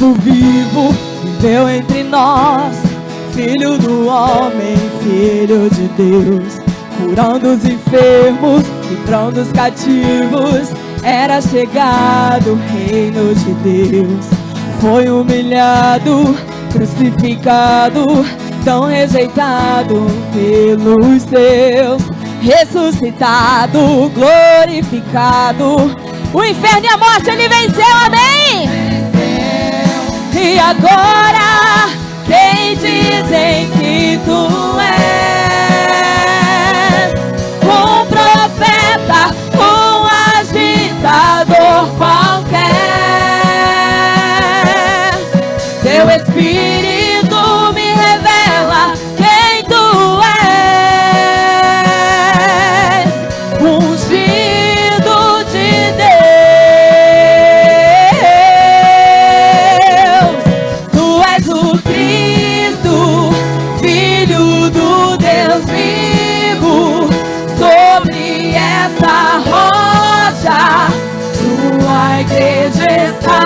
verbo vivo viveu entre nós, Filho do homem, Filho de Deus, curando os enfermos, livrando os cativos. Era chegado o reino de Deus. Foi humilhado, crucificado, tão rejeitado pelos seus, ressuscitado, glorificado. O inferno e a morte ele venceu, amém? Venceu. E agora, quem dizem que tu és? Um profeta, um agitador qualquer. Teu Espírito me revela quem tu és. Ungido de Deus, tu és o Cristo, Filho do Deus vivo. Sobre essa rocha tua igreja está.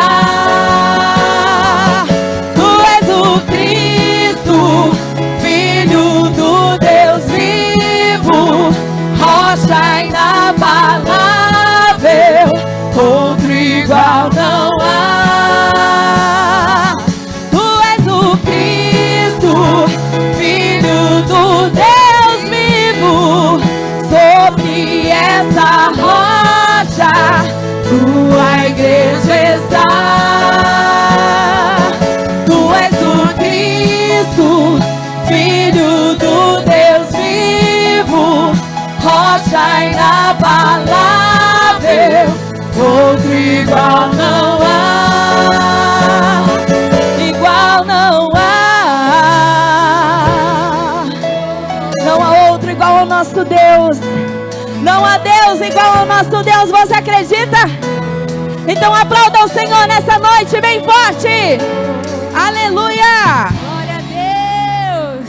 Tu és o Cristo, Filho do Deus vivo, rocha inabalável, outro igual não há. Tu és o Cristo, Filho do Deus vivo, sobre essa rocha tua igreja está. Tu és o Cristo, Filho do Deus vivo, rocha inabalável, outro igual não há. Igual não há. Não há outro igual ao nosso Deus. Não há Deus igual ao nosso Deus. Você acredita? Então aplauda o Senhor nessa noite bem forte. Aleluia. Glória a Deus.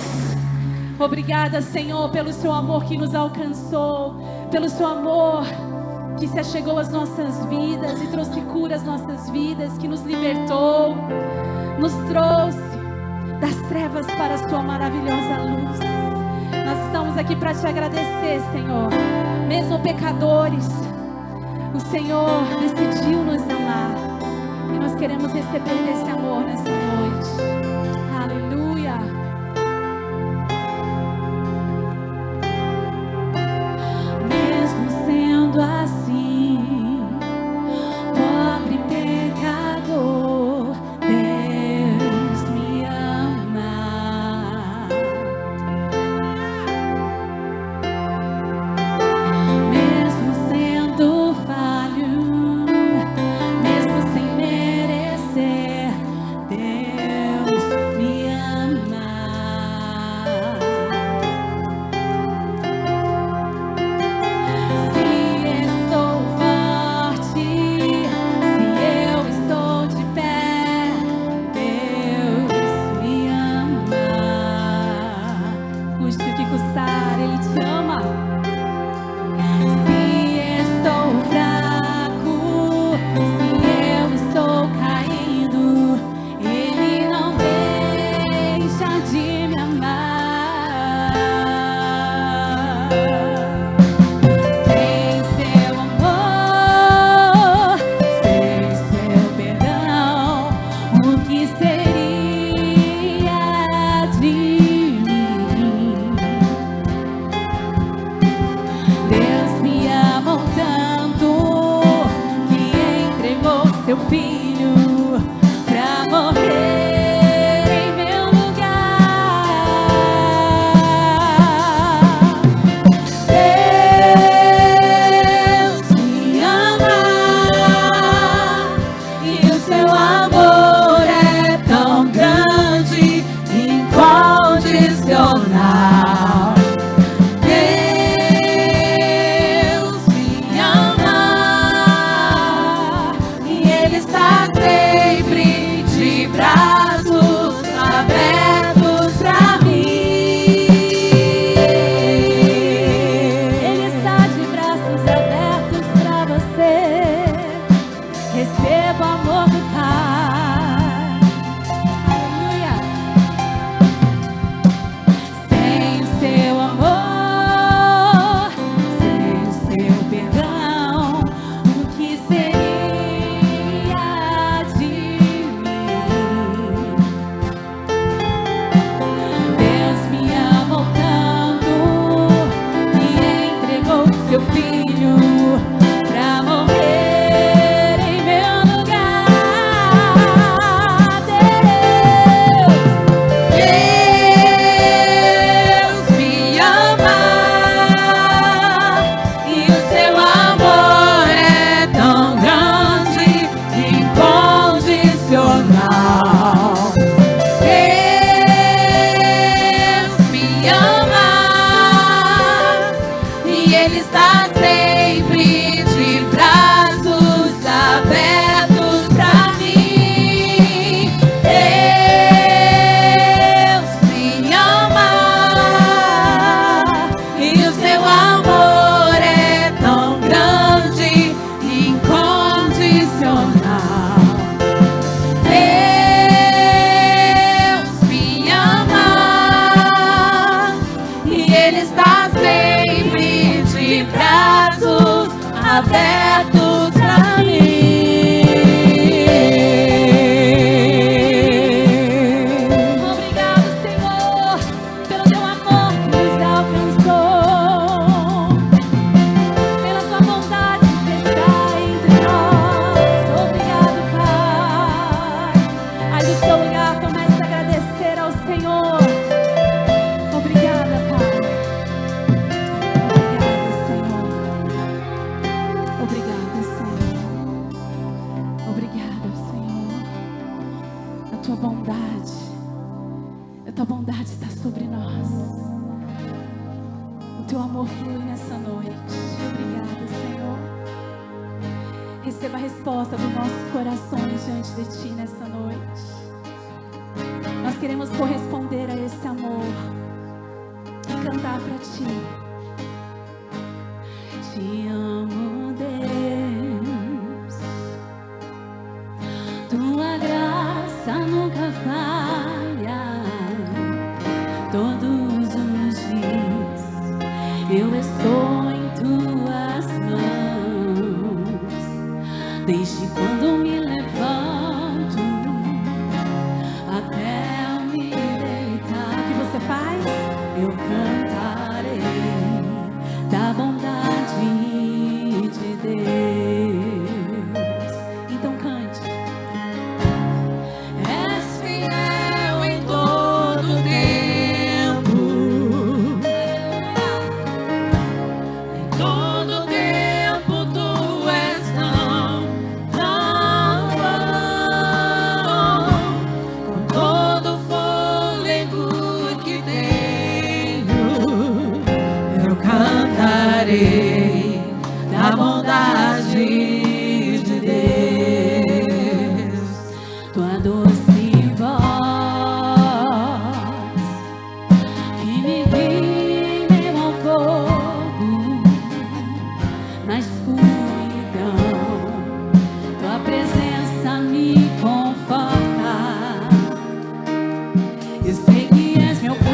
Obrigada, Senhor, pelo seu amor que nos alcançou, pelo seu amor que se achegou às nossas vidas e trouxe cura às nossas vidas, que nos libertou, nos trouxe das trevas para a sua maravilhosa luz. Nós estamos aqui para te agradecer, Senhor. Mesmo pecadores, o Senhor decidiu nos amar e nós queremos receber esse amor nessa noite. Aleluia. Mesmo sendo assim, pobre pecador, Deus me ama. Mesmo sendo falho, mesmo sem merecer, Deus me ama. Se estou forte, se eu estou de pé, Deus me ama. Custe o que custar, Ele te ama. Se estou fraco, se eu estou caindo, Ele não deixa de me amar. Sem seu amor, sem seu perdão, o que seria de mim? Deus me amou tanto que entregou seu filho pra morrer em meu lugar. Deus me ama e o seu amor é tão tua bondade. A tua bondade está sobre nós. O teu amor flui nessa noite. Obrigada, Senhor. Receba a resposta dos nossos corações diante de ti nessa noite. Nós queremos corresponder a esse amor e cantar para ti. Te amo, Deus. Tua graça nunca falha. Todos os dias eu estou em tuas mãos. Desde quando me levanto até me deitar. O que você faz? Eu cantarei da bondade de Deus. Então cante. És fiel em todo tempo. Em todo tempo tu és tão bom. Com todo o fôlego que tenho, eu cantarei da bondade de Deus. Tua doce voz que me guia em meio ao fogo, na escuridão. Tua presença me conforta. Eu sei que és meu Pai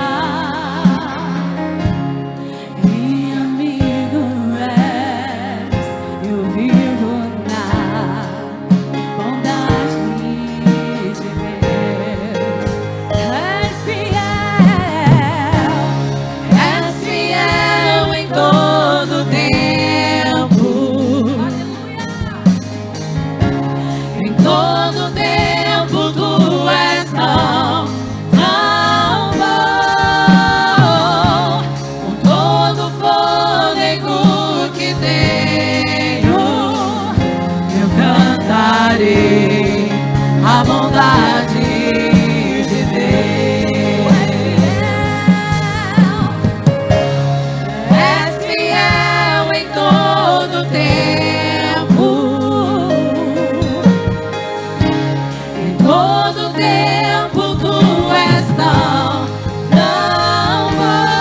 e amigo és. Eu vivo na bondade de Deus. És fiel em todo tempo. Em todo tempo tu és tão bom. Com todo o fôlego que tenho, eu cantarei a bondade de Deus. És fiel em todo tempo. Em todo tempo tu és tão bom.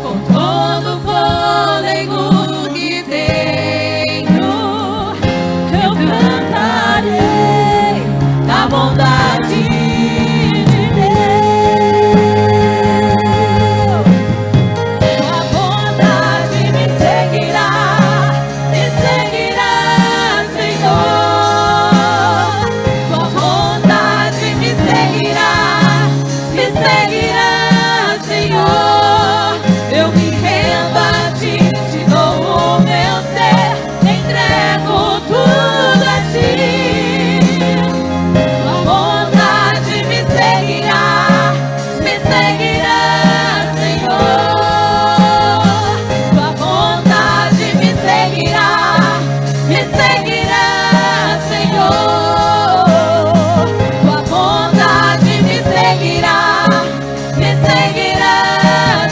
Com todo o fôlego que tenho, eu cantarei da bondade de Deus. Tua bondade me seguirá, Senhor. Tua bondade me seguirá, Senhor. Eu me rendo a ti, te dou o meu ser, entrego tudo a ti. Tua bondade me seguirá, Senhor. Tua bondade me seguirá, Senhor. Tua bondade me seguirá,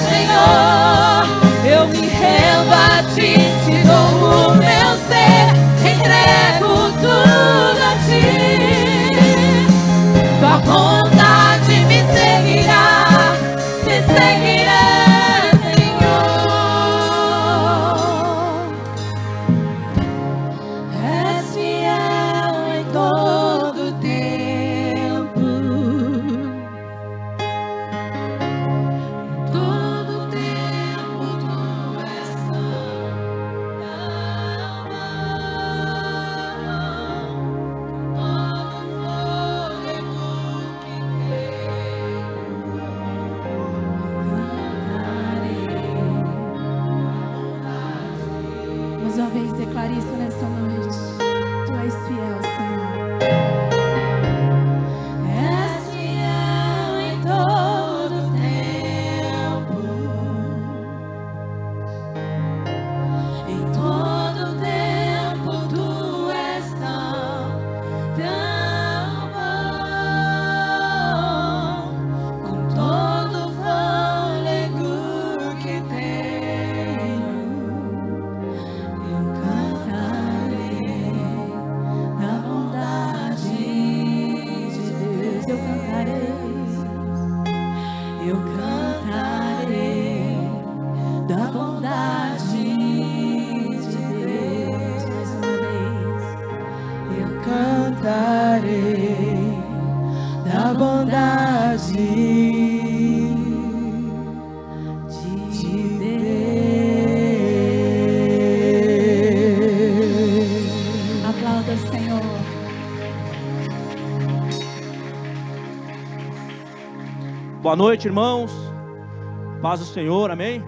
Senhor. Eu me rendo a ti, te dou o meu ser, entrego tudo a ti. Tua bondade me seguirá, Senhor. És fiel em todo tempo. Todo tempo tu és tão bom. Mais uma vez declare isso nessa noite. Tu és fiel, Senhor. És fiel em todo tempo. Em todo tempo tu és tão bom. Aplauda, Senhor. Boa noite, irmãos. Paz do Senhor, amém?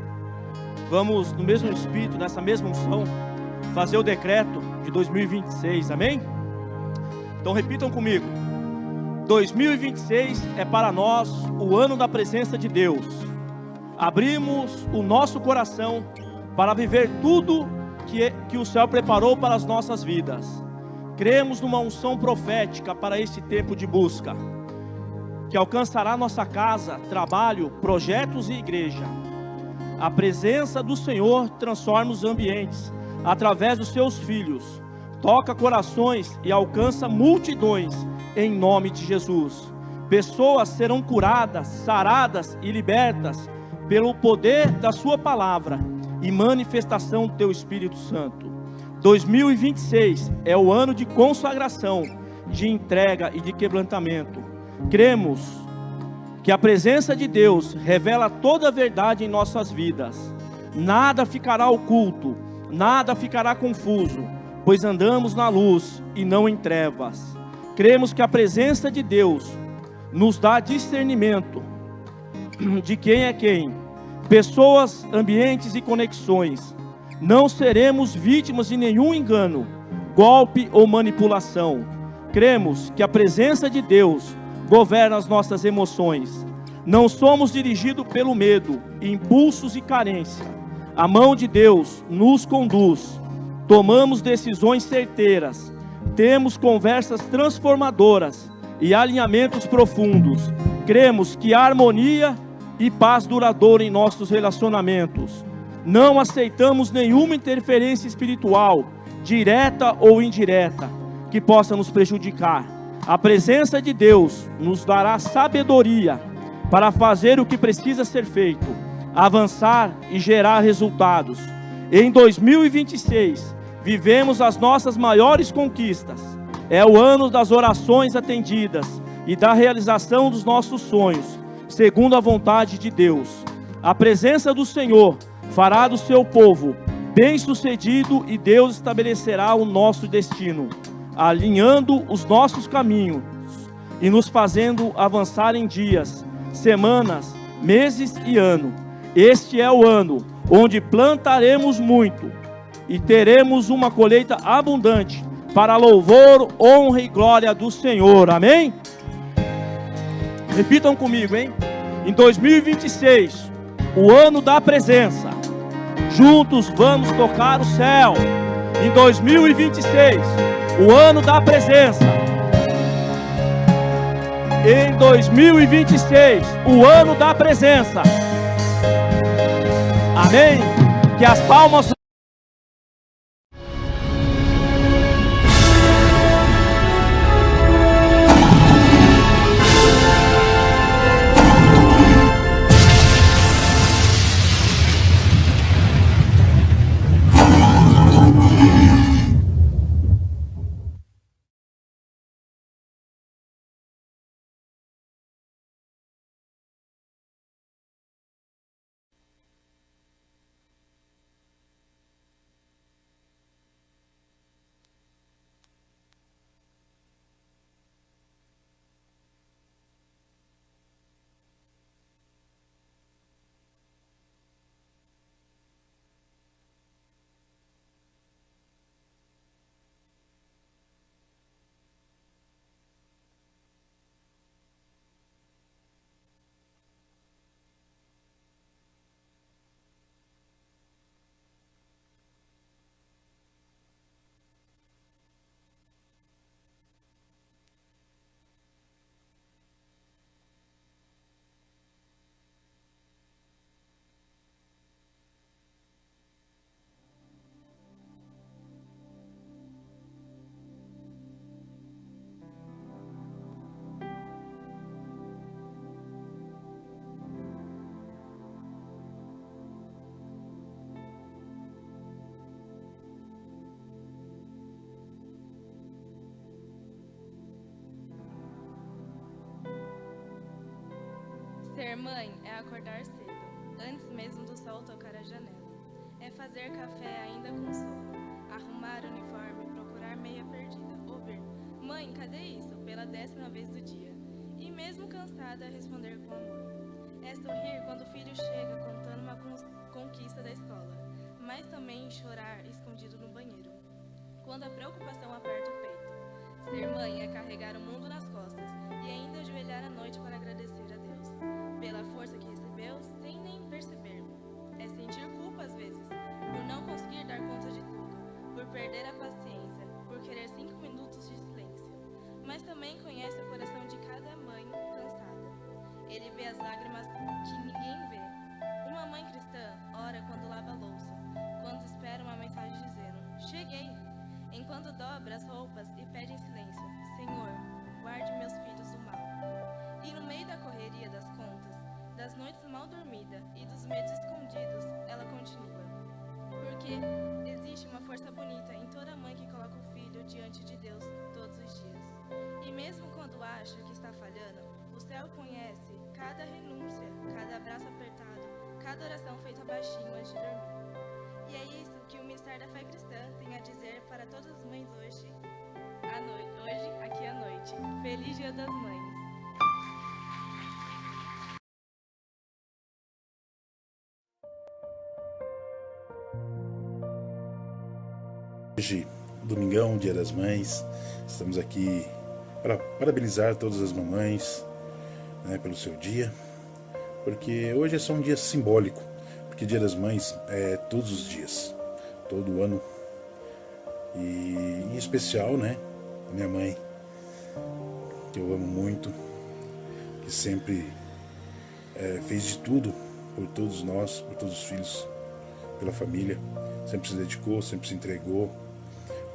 Vamos, no mesmo espírito, nessa mesma unção, fazer o decreto de 2026, amém? Então repitam comigo: 2026 é para nós o ano da presença de Deus. Abrimos o nosso coração para viver tudo que o céu preparou para as nossas vidas. Cremos numa unção profética para esse tempo de busca, que alcançará nossa casa, trabalho, projetos e igreja. A presença do Senhor transforma os ambientes através dos seus filhos, toca corações e alcança multidões em nome de Jesus. Pessoas serão curadas, saradas e libertas pelo poder da sua palavra e manifestação do teu Espírito Santo. 2026 é o ano de consagração, de entrega e de quebrantamento. Cremos que a presença de Deus revela toda a verdade em nossas vidas. Nada ficará oculto, nada ficará confuso, pois andamos na luz e não em trevas. Cremos que a presença de Deus nos dá discernimento de quem é quem, pessoas, ambientes e conexões. Não seremos vítimas de nenhum engano, golpe ou manipulação. Cremos que a presença de Deus governa as nossas emoções. Não somos dirigidos pelo medo, impulsos e carência. A mão de Deus nos conduz. Tomamos decisões certeiras. Temos conversas transformadoras e alinhamentos profundos. Cremos que há harmonia e paz duradoura em nossos relacionamentos. Não aceitamos nenhuma interferência espiritual, direta ou indireta, que possa nos prejudicar. A presença de Deus nos dará sabedoria para fazer o que precisa ser feito, avançar e gerar resultados. Em 2026, vivemos as nossas maiores conquistas. É o ano das orações atendidas e da realização dos nossos sonhos, segundo a vontade de Deus. A presença do Senhor fará do seu povo bem-sucedido e Deus estabelecerá o nosso destino, alinhando os nossos caminhos e nos fazendo avançar em dias, semanas, meses e ano. Este é o ano onde plantaremos muito e teremos uma colheita abundante para louvor, honra e glória do Senhor, amém? Repitam comigo, hein? Em 2026, o ano da presença, juntos vamos tocar o céu. Em 2026, o ano da presença. Em 2026, o ano da presença. Amém? Que as palmas Ser mãe é acordar cedo, antes mesmo do sol tocar a janela. É fazer café ainda com sono, arrumar o uniforme, procurar meia perdida, ouvir "Mãe, cadê isso?" pela 10ª vez do dia. E mesmo cansada, responder com amor. É sorrir quando o filho chega contando uma conquista da escola, mas também chorar escondido no banheiro, quando a preocupação aperta o peito. Ser mãe é carregar o mundo nas costas e ainda ajoelhar à noite para agradecer a Deus pela força que recebeu sem nem perceber. É sentir culpa às vezes, por não conseguir dar conta de tudo, por perder a paciência, por querer 5 minutos de silêncio. Mas também conhece o coração de cada mãe cansada. Ele vê as lágrimas que ninguém vê. Uma mãe cristã ora quando lava a louça, quando espera uma mensagem dizendo "Cheguei", enquanto dobra as roupas e pede em silêncio "Senhor, guarde meus filhos do mal". E no meio da correria das contas, das noites mal dormidas e dos medos escondidos, ela continua. Porque existe uma força bonita em toda mãe que coloca o filho diante de Deus todos os dias. E mesmo quando acha que está falhando, o céu conhece cada renúncia, cada abraço apertado, cada oração feita baixinho antes de dormir. E é isso que o Ministério da Fé Cristã tem a dizer para todas as mães hoje, aqui à noite. Feliz Dia das Mães! Hoje, domingão, Dia das Mães, estamos aqui para parabenizar todas as mamães, né, pelo seu dia, porque hoje é só um dia simbólico, porque Dia das Mães é todos os dias, todo ano, e em especial, né, a minha mãe, que eu amo muito, que sempre fez de tudo por todos nós, por todos os filhos, pela família, sempre se dedicou, sempre se entregou.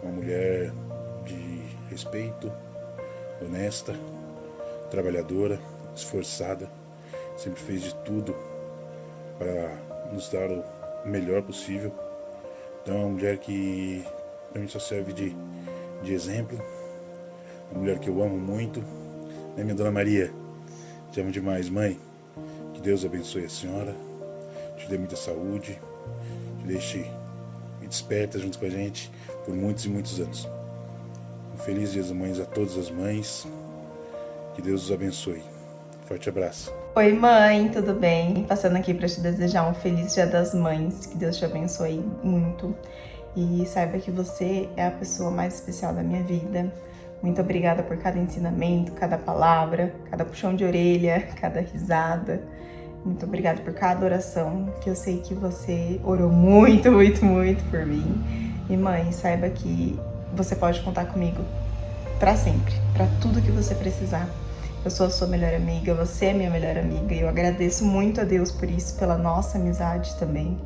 Uma mulher de respeito, honesta, trabalhadora, esforçada, sempre fez de tudo para nos dar o melhor possível. Então é uma mulher que para mim só serve de exemplo, uma mulher que eu amo muito, né, minha Dona Maria? Te amo demais, mãe. Que Deus abençoe a senhora, te dê muita saúde, te deixe desperta junto com a gente por muitos e muitos anos. Um feliz Dia das Mães a todas as mães. Que Deus os abençoe. Forte abraço. Oi, mãe, tudo bem? Passando aqui para te desejar um feliz Dia das Mães. Que Deus te abençoe muito. E saiba que você é a pessoa mais especial da minha vida. Muito obrigada por cada ensinamento, cada palavra, cada puxão de orelha, cada risada. Muito obrigada por cada oração, que eu sei que você orou muito, muito, muito por mim. E mãe, saiba que você pode contar comigo pra sempre, pra tudo que você precisar. Eu sou a sua melhor amiga, você é minha melhor amiga. E eu agradeço muito a Deus por isso, pela nossa amizade também.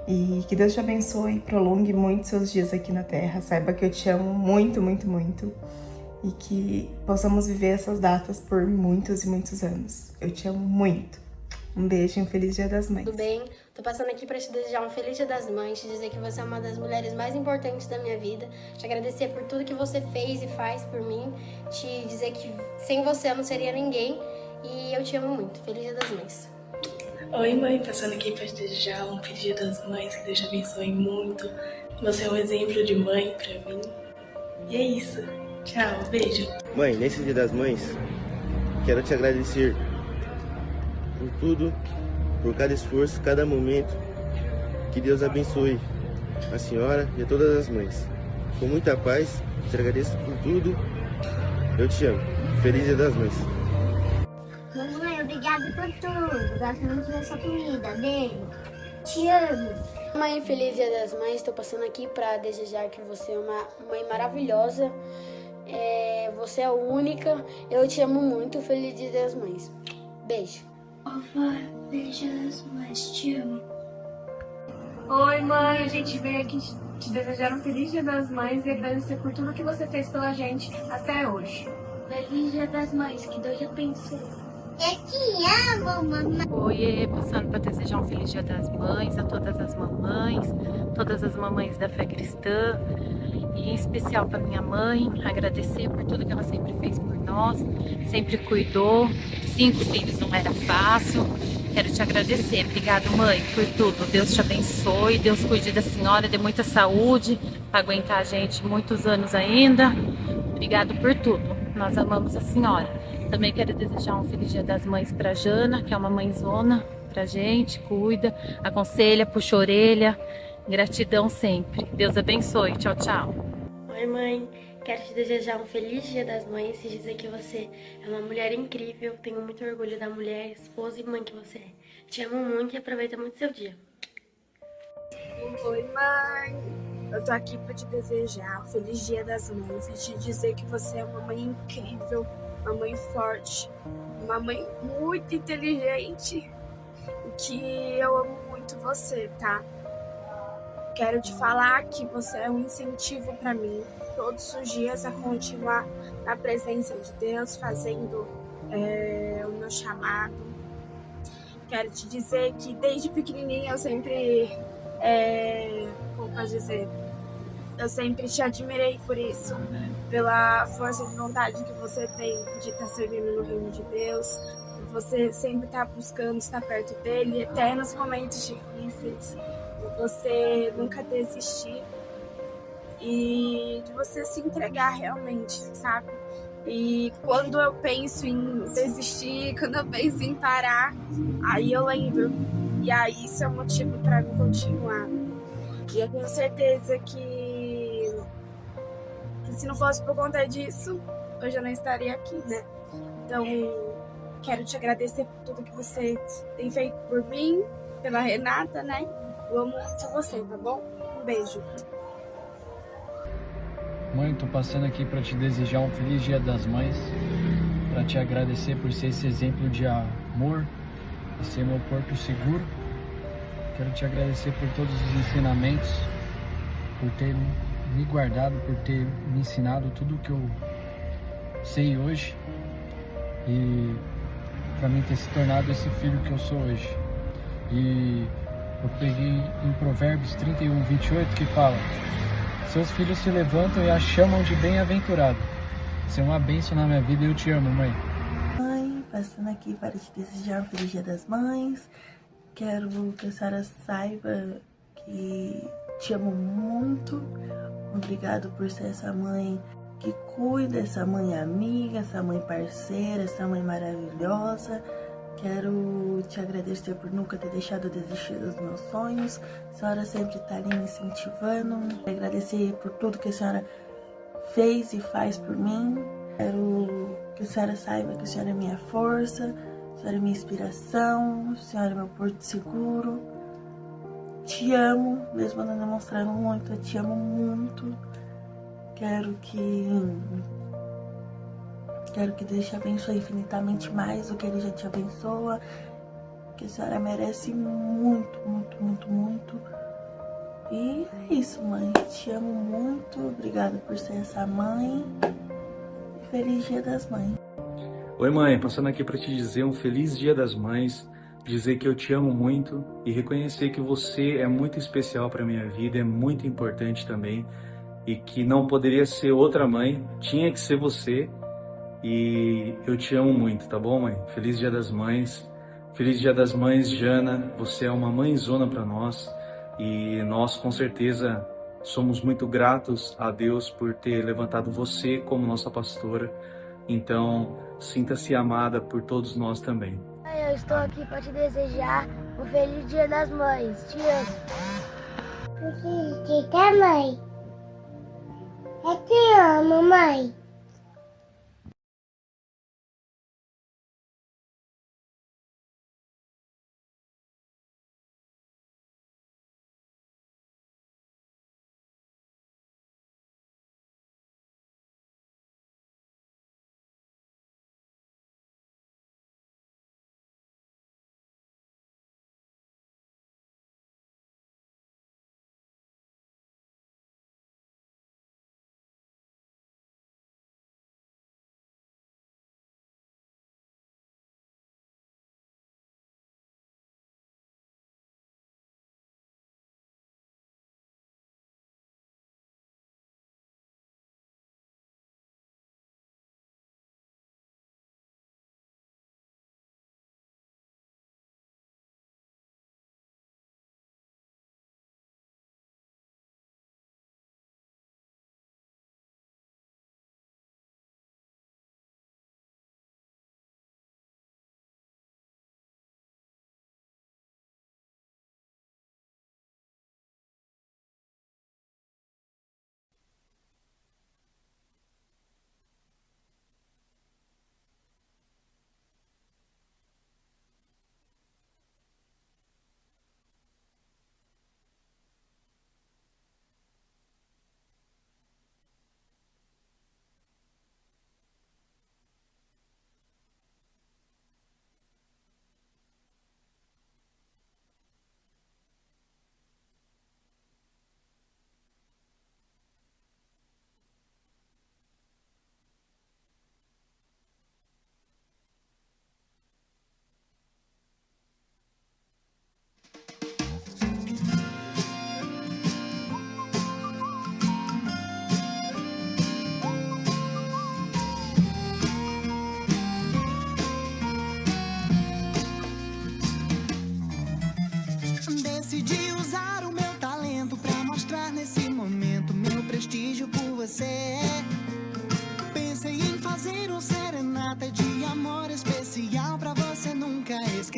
E que Deus te abençoe e prolongue muito seus dias aqui na Terra. Saiba que eu te amo muito, muito, muito. E que possamos viver essas datas por muitos e muitos anos. Eu te amo muito. Um beijo e um feliz Dia das Mães. Tudo bem? Tô passando aqui pra te desejar um feliz Dia das Mães, te dizer que você é uma das mulheres mais importantes da minha vida, te agradecer por tudo que você fez e faz por mim, te dizer que sem você eu não seria ninguém e eu te amo muito. Feliz Dia das Mães. Oi, mãe, passando aqui pra te desejar um feliz Dia das Mães, que Deus te abençoe muito. Você é um exemplo de mãe pra mim. E é isso. Tchau, beijo. Mãe, nesse Dia das Mães, quero te agradecer por tudo, por cada esforço, cada momento. Que Deus abençoe a senhora e a todas as mães. Com muita paz, te agradeço por tudo. Eu te amo. Feliz Dia das Mães. Mamãe, obrigada por tudo. Gosto muito da sua comida. Beijo. Te amo. Mãe, feliz Dia das Mães. Estou passando aqui para desejar que você é uma mãe maravilhosa. Você é única. Eu te amo muito. Feliz Dia das Mães. Beijo. Mãe, feliz Dia das Mães. Te amo. Oi, mãe. A gente veio aqui te desejar um feliz Dia das Mães e agradecer por tudo que você fez pela gente até hoje. Feliz Dia das Mães. Que Deus te abençoe. Eu te amo, mamãe. Oi, passando para desejar um feliz Dia das Mães a todas as mamães da fé cristã, e em especial para minha mãe, agradecer por tudo que ela sempre fez por nós, sempre cuidou, se 5 filhos não era fácil. Quero te agradecer. Obrigado, mãe, por tudo. Deus te abençoe, Deus cuide da senhora, dê muita saúde para aguentar a gente muitos anos ainda. Obrigado por tudo. Nós amamos a senhora. Também quero desejar um feliz Dia das Mães para Jana, que é uma mãezona pra gente, cuida, aconselha, puxa a orelha. Gratidão sempre. Deus abençoe. Tchau, tchau. Oi, mãe. Quero te desejar um feliz Dia das Mães e dizer que você é uma mulher incrível. Tenho muito orgulho da mulher, esposa e mãe que você é. Te amo muito e aproveita muito seu dia. Oi, mãe. Eu tô aqui pra te desejar um feliz Dia das Mães e te dizer que você é uma mãe incrível, uma mãe forte, uma mãe muito inteligente e que eu amo muito você, tá? Quero te falar que você é um incentivo para mim todos os dias a continuar na presença de Deus, fazendo o meu chamado. Quero te dizer que desde pequenininha eu sempre, como posso dizer, eu sempre te admirei por isso, pela força de vontade que você tem de estar servindo no reino de Deus. Você sempre está buscando estar perto dele, até nos momentos difíceis. Você nunca desistir e de você se entregar realmente, sabe? E quando eu penso em desistir, quando eu penso em parar, aí eu lembro. E aí isso é um motivo para mim continuar. E eu tenho certeza que se não fosse por conta disso, hoje eu não estaria aqui, né? Então, quero te agradecer por tudo que você tem feito por mim, pela Renata, né? Eu amo muito você, tá bom? Um beijo. Mãe, tô passando aqui para te desejar um feliz Dia das Mães, para te agradecer por ser esse exemplo de amor, por ser meu porto seguro. Quero te agradecer por todos os ensinamentos, por ter me guardado, por ter me ensinado tudo o que eu sei hoje e para mim ter se tornado esse filho que eu sou hoje. E eu peguei em Provérbios 31:28 que fala: seus filhos se levantam e a chamam de bem-aventurado. Você é uma bênção na minha vida e eu te amo, mãe. Mãe, passando aqui para te desejar um feliz Dia das Mães. Quero que a senhora saiba que te amo muito. Obrigado por ser essa mãe que cuida, essa mãe amiga, essa mãe parceira, essa mãe maravilhosa. Quero te agradecer por nunca ter deixado de desistir dos meus sonhos. A senhora sempre está ali me incentivando. Agradecer por tudo que a senhora fez e faz por mim. Quero que a senhora saiba que a senhora é minha força, a senhora é minha inspiração, a senhora é meu porto seguro. Te amo, mesmo não demonstrando muito, eu te amo muito. Quero que Deus te abençoe infinitamente mais do que Ele já te abençoa. Que a senhora merece muito, muito, muito, muito. E é isso, mãe. Te amo muito. Obrigada por ser essa mãe. Feliz Dia das Mães. Oi, mãe. Passando aqui para te dizer um feliz Dia das Mães. Dizer que eu te amo muito e reconhecer que você é muito especial para minha vida, é muito importante também. E que não poderia ser outra mãe, tinha que ser você. E eu te amo muito, tá bom, mãe? Feliz Dia das Mães. Feliz Dia das Mães, Jana. Você é uma mãezona para nós. E nós, com certeza, somos muito gratos a Deus por ter levantado você como nossa pastora. Então, sinta-se amada por todos nós também. Eu estou aqui para te desejar um feliz Dia das Mães. Te amo. O que quer, mãe? Eu te amo, mãe.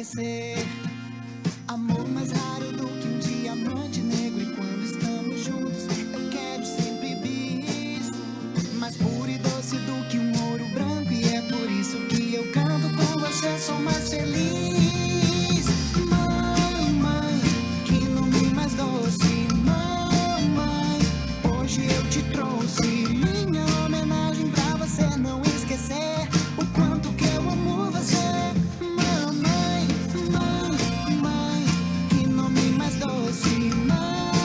conhecer. Amor mais raro do que um diamante negro. E quando estamos juntos eu quero sempre bis. Mais puro e doce do que um ouro branco. E é por isso que eu canto com você, sou mais feliz. Mãe, mãe, que nome mais doce. Mamãe, hoje eu te trouxe minha homenagem pra você não esquecer o quanto que eu amo você. Mamãe, mãe, mãe, que nome mais doce. Mamãe,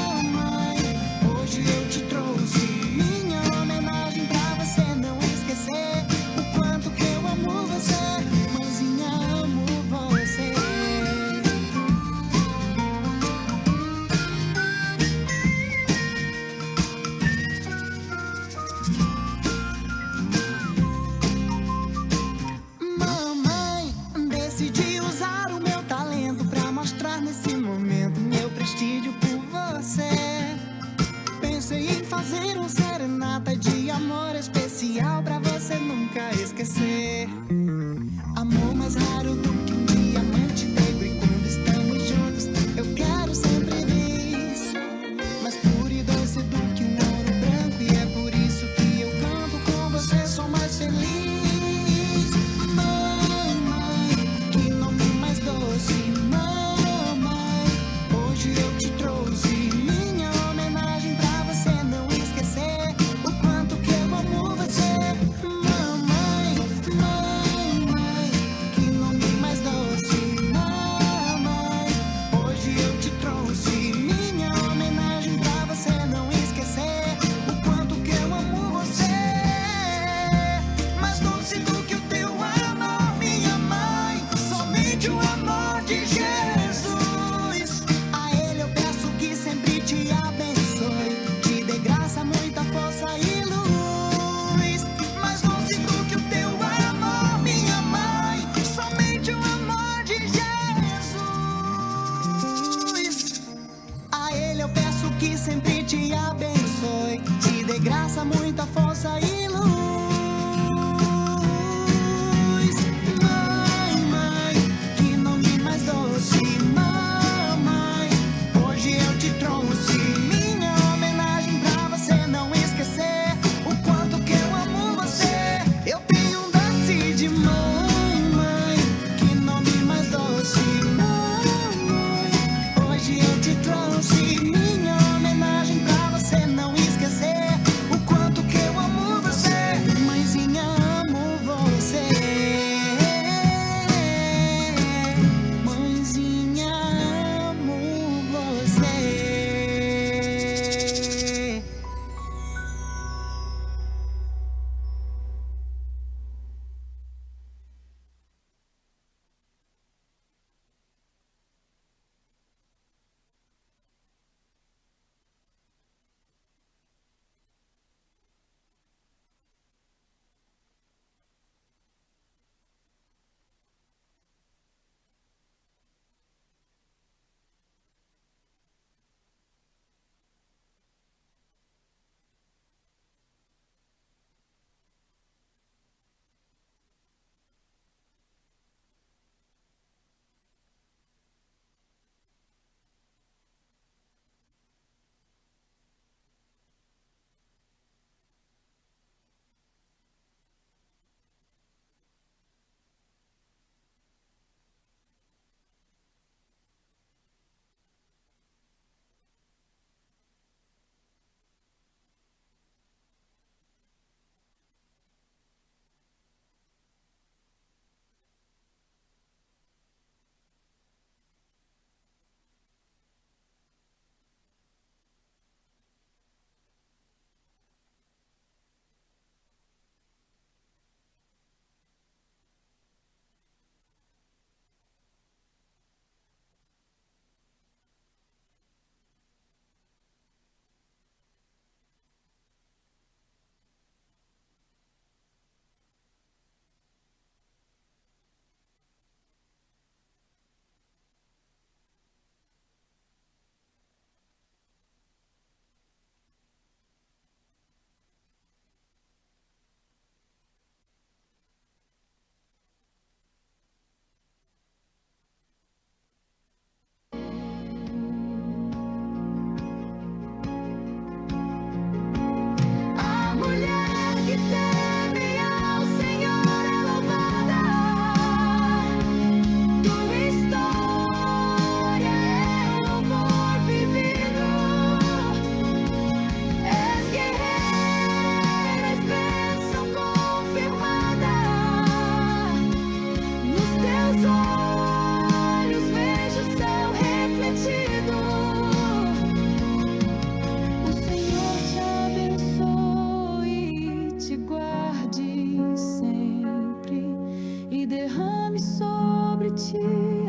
derrame sobre ti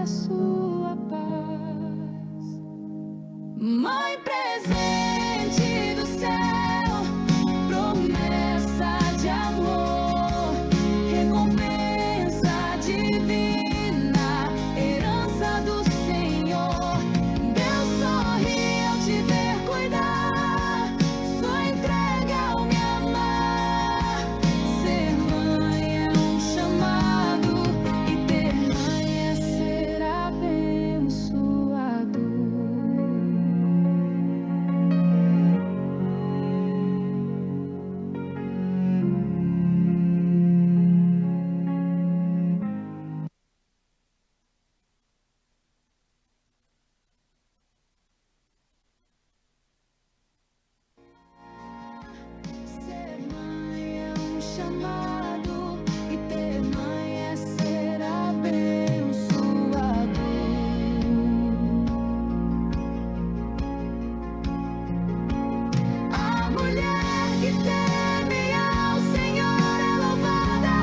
a sua paz. Mãe presente do céu, promessa de amor, recompensa divina, herança do Senhor. Deus sorri ao te ver cuidar, sua entrega ao me amar. Ser mãe é um chamado, e ter mãe é ser abençoado. Ser mãe é um chamado, e ter mãe é ser abençoado. A mulher que teme ao Senhor é louvada.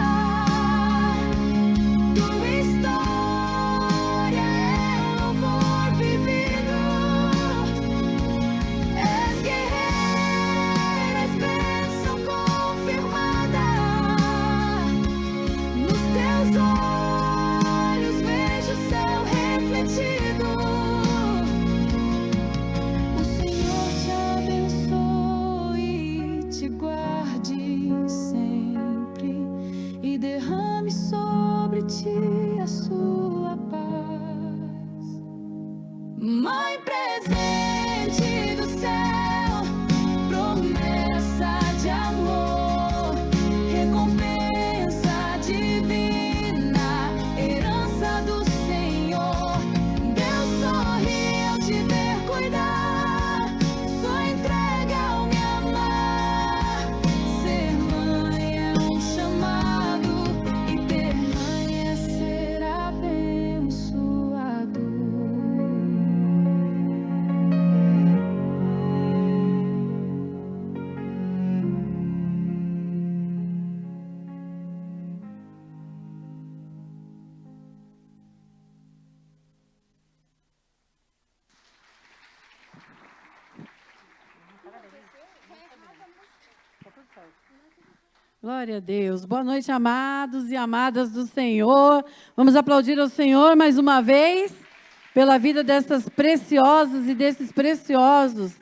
Tua história é louvor vivido. És guerreira, és bênção confirmada. Nos teus olhos vejo o céu refletido. O Senhor te abençoe, te guarde sempre e derrame sobre ti a sua paz. Mãe presente do céu, promessa de amor, recompensa divina, herança do Senhor. Deus sorri ao te ver cuidar, sua entrega ao me amar. Ser mãe é um chamado, e ter mãe é ser abençoado. Glória a Deus. Boa noite, amados e amadas do Senhor. Vamos aplaudir ao Senhor mais uma vez pela vida dessas preciosas e desses preciosos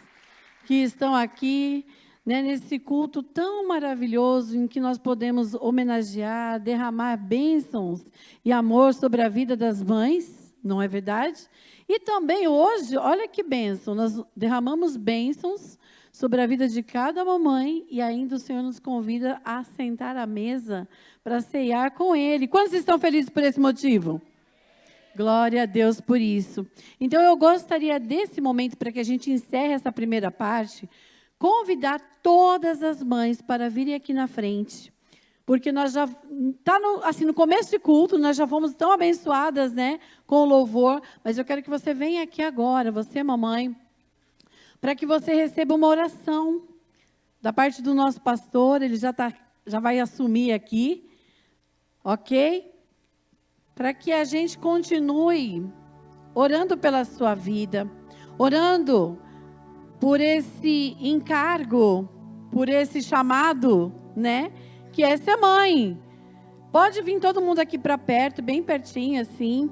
que estão aqui, né, nesse culto tão maravilhoso em que nós podemos homenagear, derramar bênçãos e amor sobre a vida das mães, não é verdade? E também hoje, olha que bênção, nós derramamos bênçãos sobre a vida de cada mamãe, e ainda o Senhor nos convida a sentar à mesa para ceiar com Ele. Quantos estão felizes por esse motivo? Glória a Deus por isso. Então, eu gostaria desse momento, para que a gente encerre essa primeira parte, convidar todas as mães para virem aqui na frente, porque nós já está no começo de culto, nós já fomos tão abençoadas, né, com o louvor, mas eu quero que você venha aqui agora, você, mamãe, para que você receba uma oração da parte do nosso pastor. Ele já vai assumir aqui, ok? Para que a gente continue orando pela sua vida, orando por esse encargo, por esse chamado, né? Que é ser mãe. Pode vir todo mundo aqui para perto, bem pertinho assim,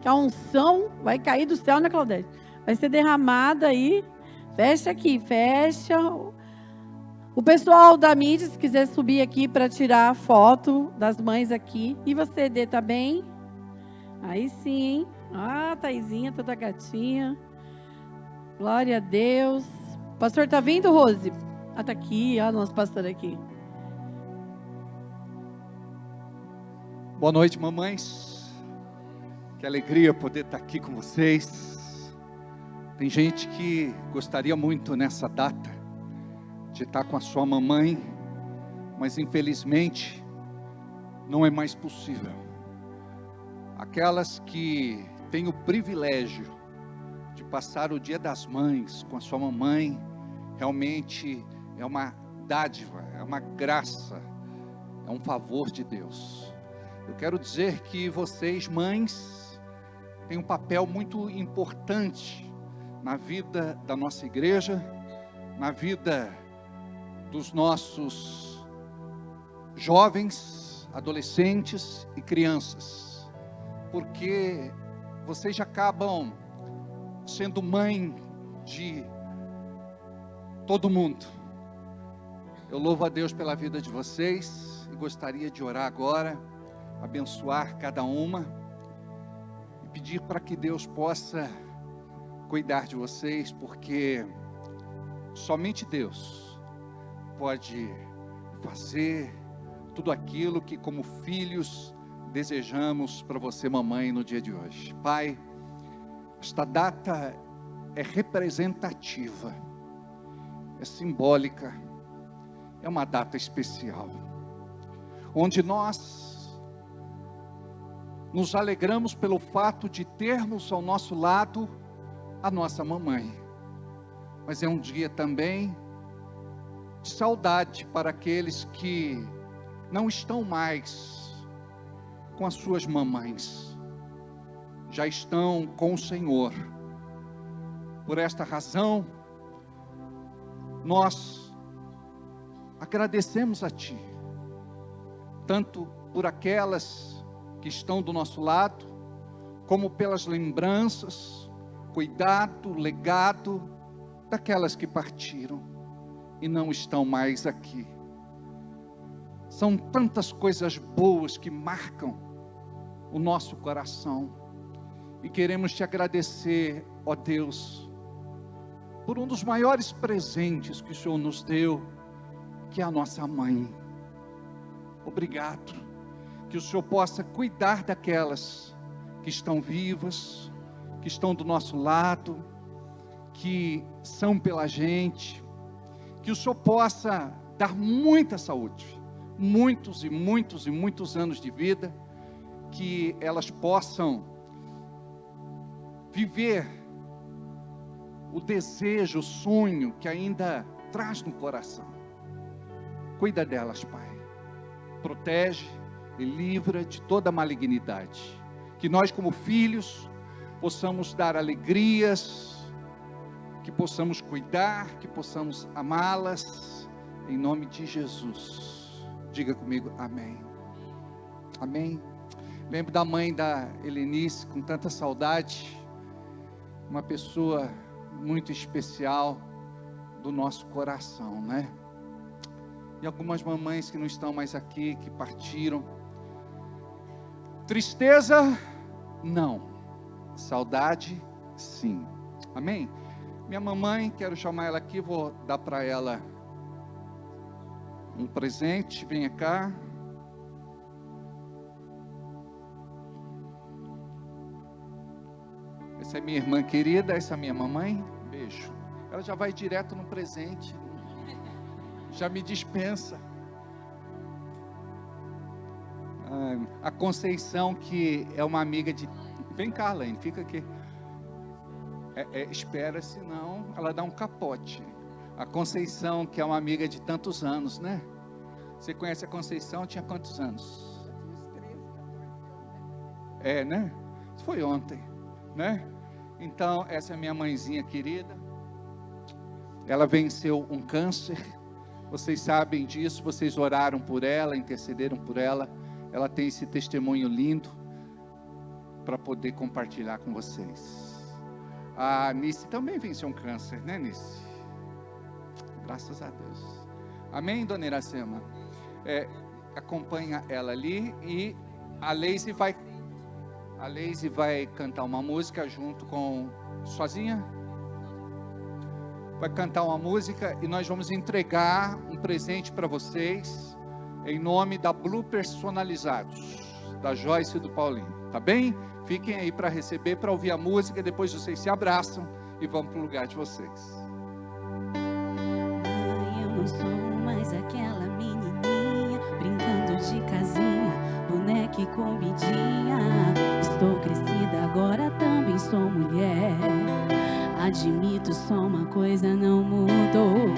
que a unção vai cair do céu, né, Claudete? Vai ser derramada aí. Fecha aqui, fecha. O pessoal da mídia, se quiser subir aqui para tirar a foto das mães aqui. E você, Dê, tá bem? Aí sim, hein? Ah, Taizinha, toda gatinha. Glória a Deus. O pastor tá vindo, Rose? Ah, tá aqui, ó, nosso pastor aqui. Boa noite, mamães. Que alegria poder estar aqui com vocês. Tem gente que gostaria muito nessa data de estar com a sua mamãe, mas infelizmente não é mais possível. Aquelas que têm o privilégio de passar o Dia das Mães com a sua mamãe, realmente é uma dádiva, é uma graça, é um favor de Deus. Eu quero dizer que vocês, mães, têm um papel muito importante na vida da nossa igreja, na vida dos nossos jovens, adolescentes e crianças, porque vocês acabam sendo mãe de todo mundo. Eu louvo a Deus pela vida de vocês e gostaria de orar agora, abençoar cada uma e pedir para que Deus possa cuidar de vocês, porque somente Deus pode fazer tudo aquilo que como filhos desejamos para você, mamãe, no dia de hoje. Pai, esta data é representativa, é simbólica, é uma data especial, onde nós nos alegramos pelo fato de termos ao nosso lado a nossa mamãe, mas é um dia também de saudade para aqueles que não estão mais com as suas mamães, já estão com o Senhor. Por esta razão, nós agradecemos a Ti, tanto por aquelas que estão do nosso lado, como pelas lembranças, cuidado, legado daquelas que partiram e não estão mais aqui. São tantas coisas boas que marcam o nosso coração e queremos Te agradecer, ó Deus, por um dos maiores presentes que o Senhor nos deu, que é a nossa mãe. Obrigado, que o Senhor possa cuidar daquelas que estão vivas, que estão do nosso lado, que são pela gente, que o Senhor possa dar muita saúde, muitos e muitos e muitos anos de vida, que elas possam viver o desejo, o sonho que ainda traz no coração. Cuida delas, Pai, protege e livra de toda malignidade, que nós como filhos possamos dar alegrias, que possamos cuidar, que possamos amá-las, em nome de Jesus. Diga comigo, amém. Amém. Lembro da mãe da Helenice, com tanta saudade, uma pessoa muito especial do nosso coração, né? E algumas mamães que não estão mais aqui, que partiram. Tristeza, não. Saudade, sim. Amém? Minha mamãe, quero chamar ela aqui, vou dar para ela um presente. Venha cá. Essa é minha irmã querida, essa é minha mamãe. Beijo. Ela já vai direto no presente. Já me dispensa. A Conceição, que é uma amiga de... Vem cá, Arlene, fica aqui. Espera, senão ela dá um capote. A Conceição, que é uma amiga de tantos anos, né? Você conhece a Conceição? Tinha quantos anos? Né? Foi ontem, né? Então, essa é minha mãezinha querida. Ela venceu um câncer. Vocês sabem disso, vocês oraram por ela, intercederam por ela. Ela tem esse testemunho lindo para poder compartilhar com vocês. A Nice também venceu um câncer, né, Nice? Graças a Deus. Amém, dona Iracema? Acompanha ela ali e a Leise vai cantar uma música junto com... Sozinha? Vai cantar uma música e nós vamos entregar um presente para vocês em nome da Blue Personalizados, da Joyce e do Paulinho, tá bem? Fiquem aí para receber, para ouvir a música, depois vocês se abraçam e vão para o lugar de vocês. Mãe, eu não sou mais aquela menininha brincando de casinha, boneca e comidinha. Estou crescida, agora também sou mulher. Admito, só uma coisa não mudou.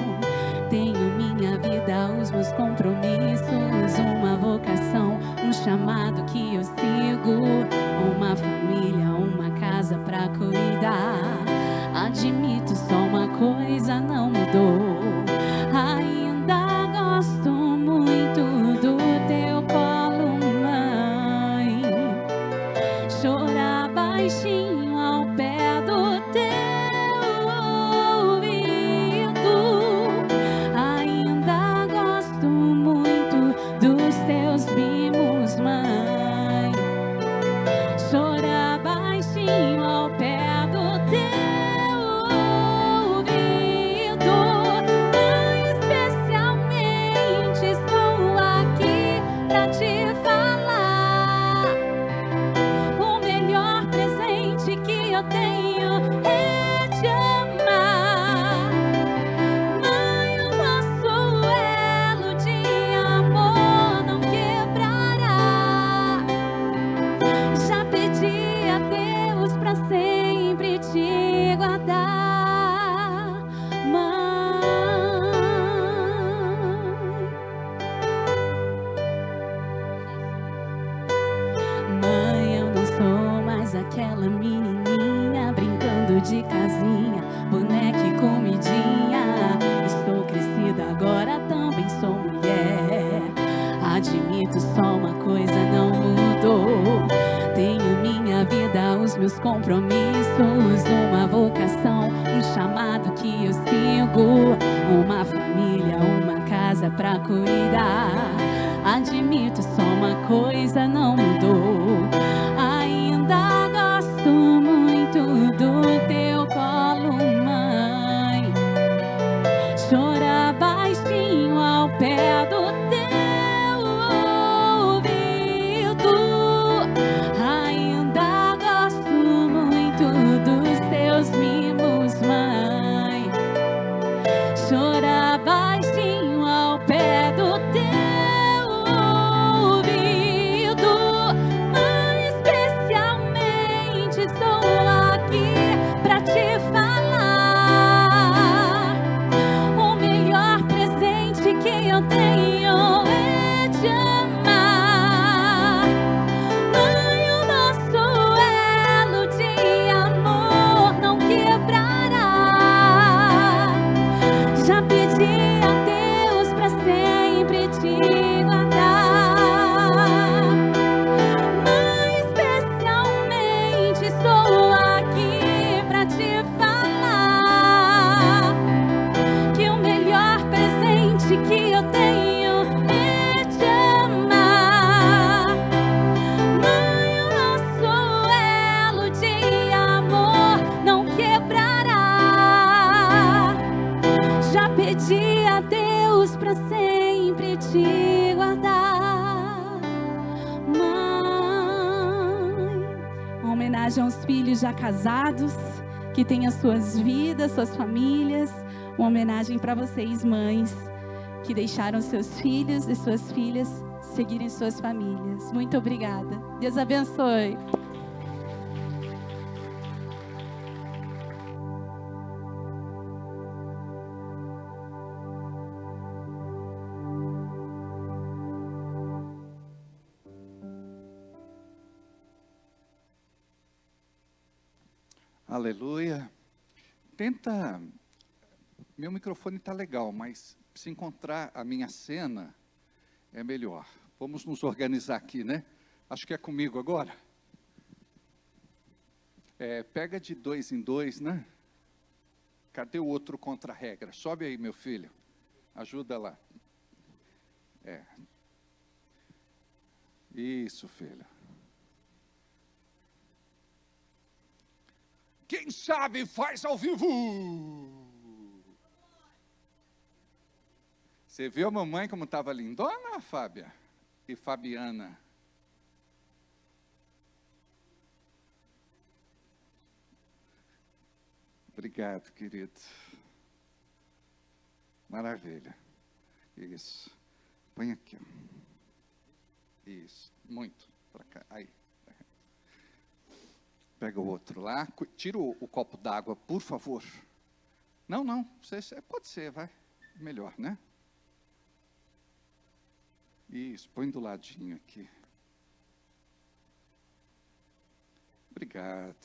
Tenho minha vida, os meus compromissos, uma vocação, um chamado que eu sigo. Uma família, uma casa pra cuidar. Admito só uma coisa, não mudou. Ainda gosto muito do teu colo, mãe. Chorar baixinho ao pé do teu ouvido. Ainda gosto muito dos teus mimos, mãe. Chorar baixinho ao pé do teu ouvido. Mãe, especialmente estou aqui pra te falar. O melhor presente que eu tenho é te amar. Mãe, o nosso elo de amor não quebrará. Já pedi a Deus pra sempre te guardar, mãe. Mãe, eu não sou mais aquela menininha brincando de casinha, boneca e comidinha. Estou crescida agora, também sou mulher. Admito só uma coisa, não mudou. Tenho minha vida, os meus compromissos, uma vocação, um chamado que eu sigo. Uma família, uma casa pra cuidar. Admito só uma coisa, não mudou. Ainda gosto muito do teu colo, mãe. Chorar baixinho ao pé do teu ouvido. Ainda gosto muito dos teus mimos, mãe. Chorar baixinho ao pé do teu ouvido. Mãe, especialmente estou aqui pra te falar. O melhor presente que eu tenho é te amar. Mãe, o nosso elo de amor não quebrará. Já pedi a Deus pra sempre te guardar. Mãe, especialmente estou aqui pra te falar que o melhor presente que eu tenho é te amar. Mãe, o nosso elo de amor não quebrará. Já pedi a Deus pra sempre te guardar, mãe. Uma homenagem aos filhos já casados, que têm as suas vidas, suas famílias. Uma homenagem para vocês, mães, que deixaram seus filhos e suas filhas seguirem suas famílias. Muito obrigada. Deus abençoe. Aleluia. Tenta. Meu microfone está legal, mas se encontrar a minha cena é melhor. Vamos nos organizar aqui, né? Acho que é comigo agora. Pega de 2 em 2, né? Cadê o outro contra-regra? Sobe aí, meu filho. Ajuda lá. Isso, filho. Quem sabe faz ao vivo. Você viu a mamãe como estava lindona, Fábia? E Fabiana? Obrigado, querido. Maravilha. Isso. Põe aqui. Isso. Muito. Para cá. Aí. Pega o outro lá. Tira o copo d'água, por favor. Não. Pode ser, vai. Melhor, né? Isso. Põe do ladinho aqui. Obrigado.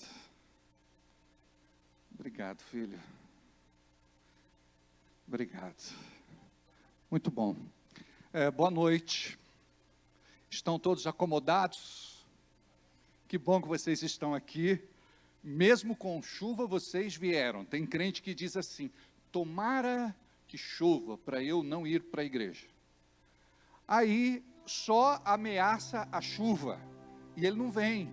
Obrigado, filho. Obrigado. Muito bom. Boa noite. Estão todos acomodados? Que bom que vocês estão aqui. Mesmo com chuva, vocês vieram. Tem crente que diz assim: tomara que chova para eu não ir para a igreja. Aí só ameaça a chuva e ele não vem.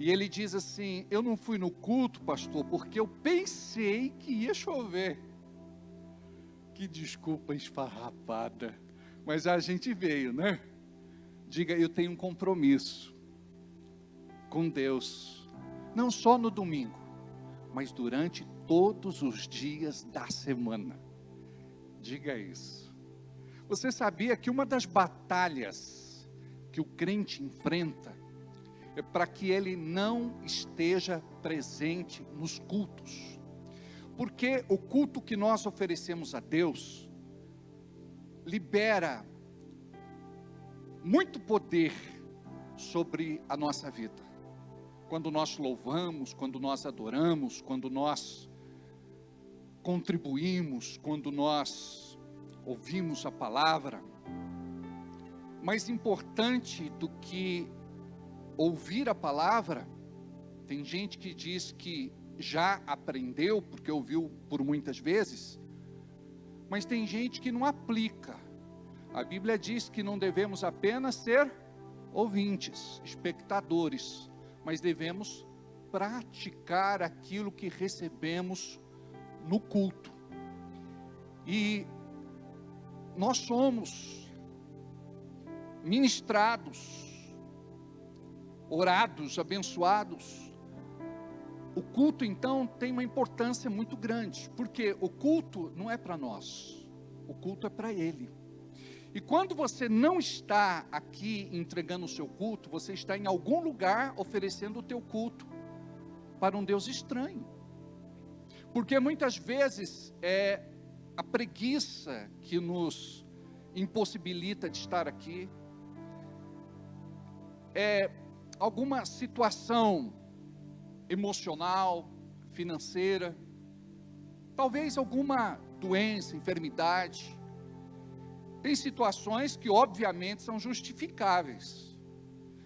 E ele diz assim: eu não fui no culto, pastor, porque eu pensei que ia chover. Que desculpa esfarrapada, mas a gente veio, né? Diga: eu tenho um compromisso com Deus, não só no domingo, mas durante todos os dias da semana. Diga isso. Você sabia que uma das batalhas que o crente enfrenta é para que ele não esteja presente nos cultos? Porque o culto que nós oferecemos a Deus libera muito poder sobre a nossa vida. Quando nós louvamos, quando nós adoramos, quando nós contribuímos, quando nós ouvimos a palavra. Mais importante do que ouvir a palavra, tem gente que diz que já aprendeu, porque ouviu por muitas vezes, mas tem gente que não aplica. A Bíblia diz que não devemos apenas ser ouvintes, espectadores, mas devemos praticar aquilo que recebemos no culto. E nós somos ministrados, orados, abençoados. O culto, então, tem uma importância muito grande, porque o culto não é para nós, o culto é para Ele. E quando você não está aqui entregando o seu culto, você está em algum lugar oferecendo o teu culto para um Deus estranho. Porque muitas vezes é a preguiça que nos impossibilita de estar aqui, é alguma situação emocional, financeira, talvez alguma doença, enfermidade. Tem situações que obviamente são justificáveis,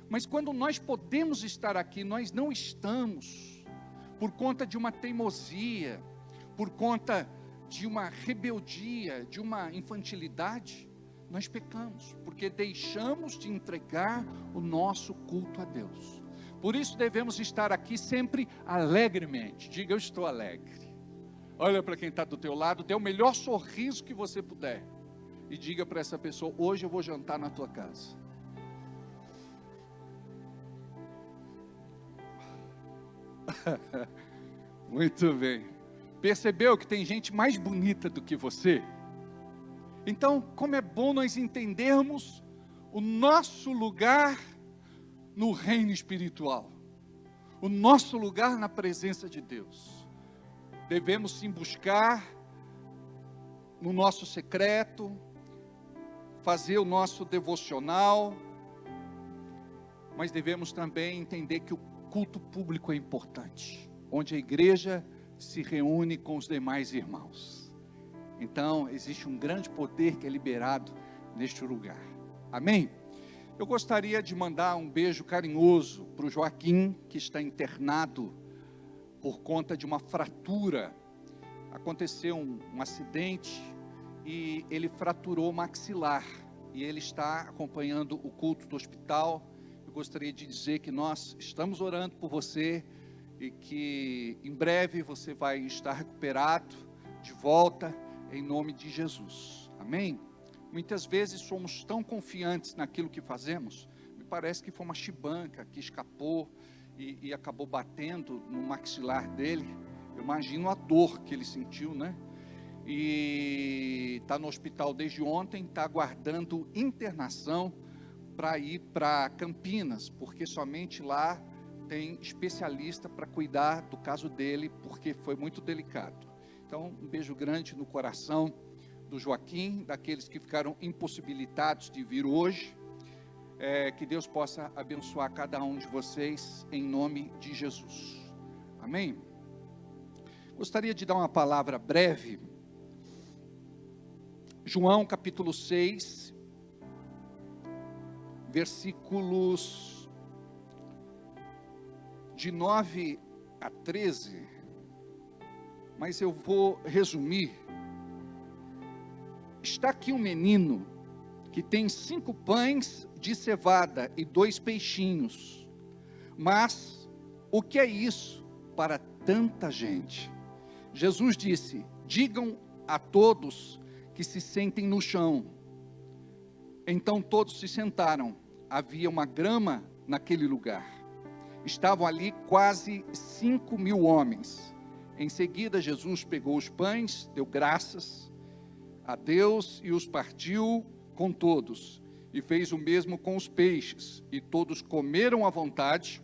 mas quando nós podemos estar aqui, nós não estamos, por conta de uma teimosia, por conta de uma rebeldia, de uma infantilidade, nós pecamos, porque deixamos de entregar o nosso culto a Deus. Por isso devemos estar aqui sempre alegremente. Diga: eu estou alegre. Olha para quem está do teu lado, dê o melhor sorriso que você puder. E diga para essa pessoa: hoje eu vou jantar na tua casa. Muito bem. Percebeu que tem gente mais bonita do que você? Então, como é bom nós entendermos o nosso lugar no reino espiritual, o nosso lugar na presença de Deus. Devemos sim buscar no nosso secreto, fazer o nosso devocional, mas devemos também entender que o culto público é importante, onde a igreja se reúne com os demais irmãos. Então, existe um grande poder que é liberado neste lugar. Amém? Eu gostaria de mandar um beijo carinhoso para o Joaquim, que está internado por conta de uma fratura. Aconteceu um acidente e ele fraturou o maxilar. E ele está acompanhando o culto do hospital. Eu gostaria de dizer que nós estamos orando por você e que em breve você vai estar recuperado, de volta, em nome de Jesus. Amém? Muitas vezes somos tão confiantes naquilo que fazemos, me parece que foi uma chibanca que escapou e acabou batendo no maxilar dele. Eu imagino a dor que ele sentiu, né? E está no hospital desde ontem, está aguardando internação para ir para Campinas, porque somente lá tem especialista para cuidar do caso dele, porque foi muito delicado. Então, um beijo grande no coração do Joaquim, daqueles que ficaram impossibilitados de vir hoje. Que Deus possa abençoar cada um de vocês em nome de Jesus. Amém? Gostaria de dar uma palavra breve. João capítulo 6, versículos de 9 a 13, mas eu vou resumir. Está aqui um menino que tem 5 pães de cevada e 2 peixinhos, mas o que é isso para tanta gente? Jesus disse: digam a todos que se sentem no chão. Então todos se sentaram. Havia uma grama naquele lugar. Estavam ali quase 5.000 homens. Em seguida Jesus pegou os pães, deu graças a Deus e os partiu com todos, e fez o mesmo com os peixes, e todos comeram à vontade.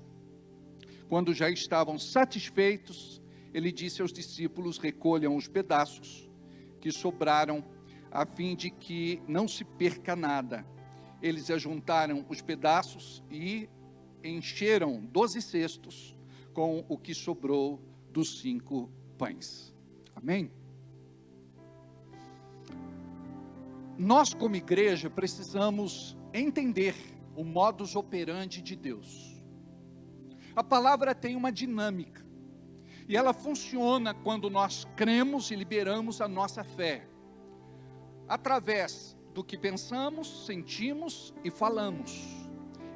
Quando já estavam satisfeitos, ele disse aos discípulos: recolham os pedaços que sobraram, a fim de que não se perca nada. Eles ajuntaram os pedaços e encheram 12 cestos com o que sobrou dos 5 pães. Amém? Nós, como igreja, precisamos entender o modus operandi de Deus. A palavra tem uma dinâmica, e ela funciona quando nós cremos e liberamos a nossa fé, através do que pensamos, sentimos e falamos.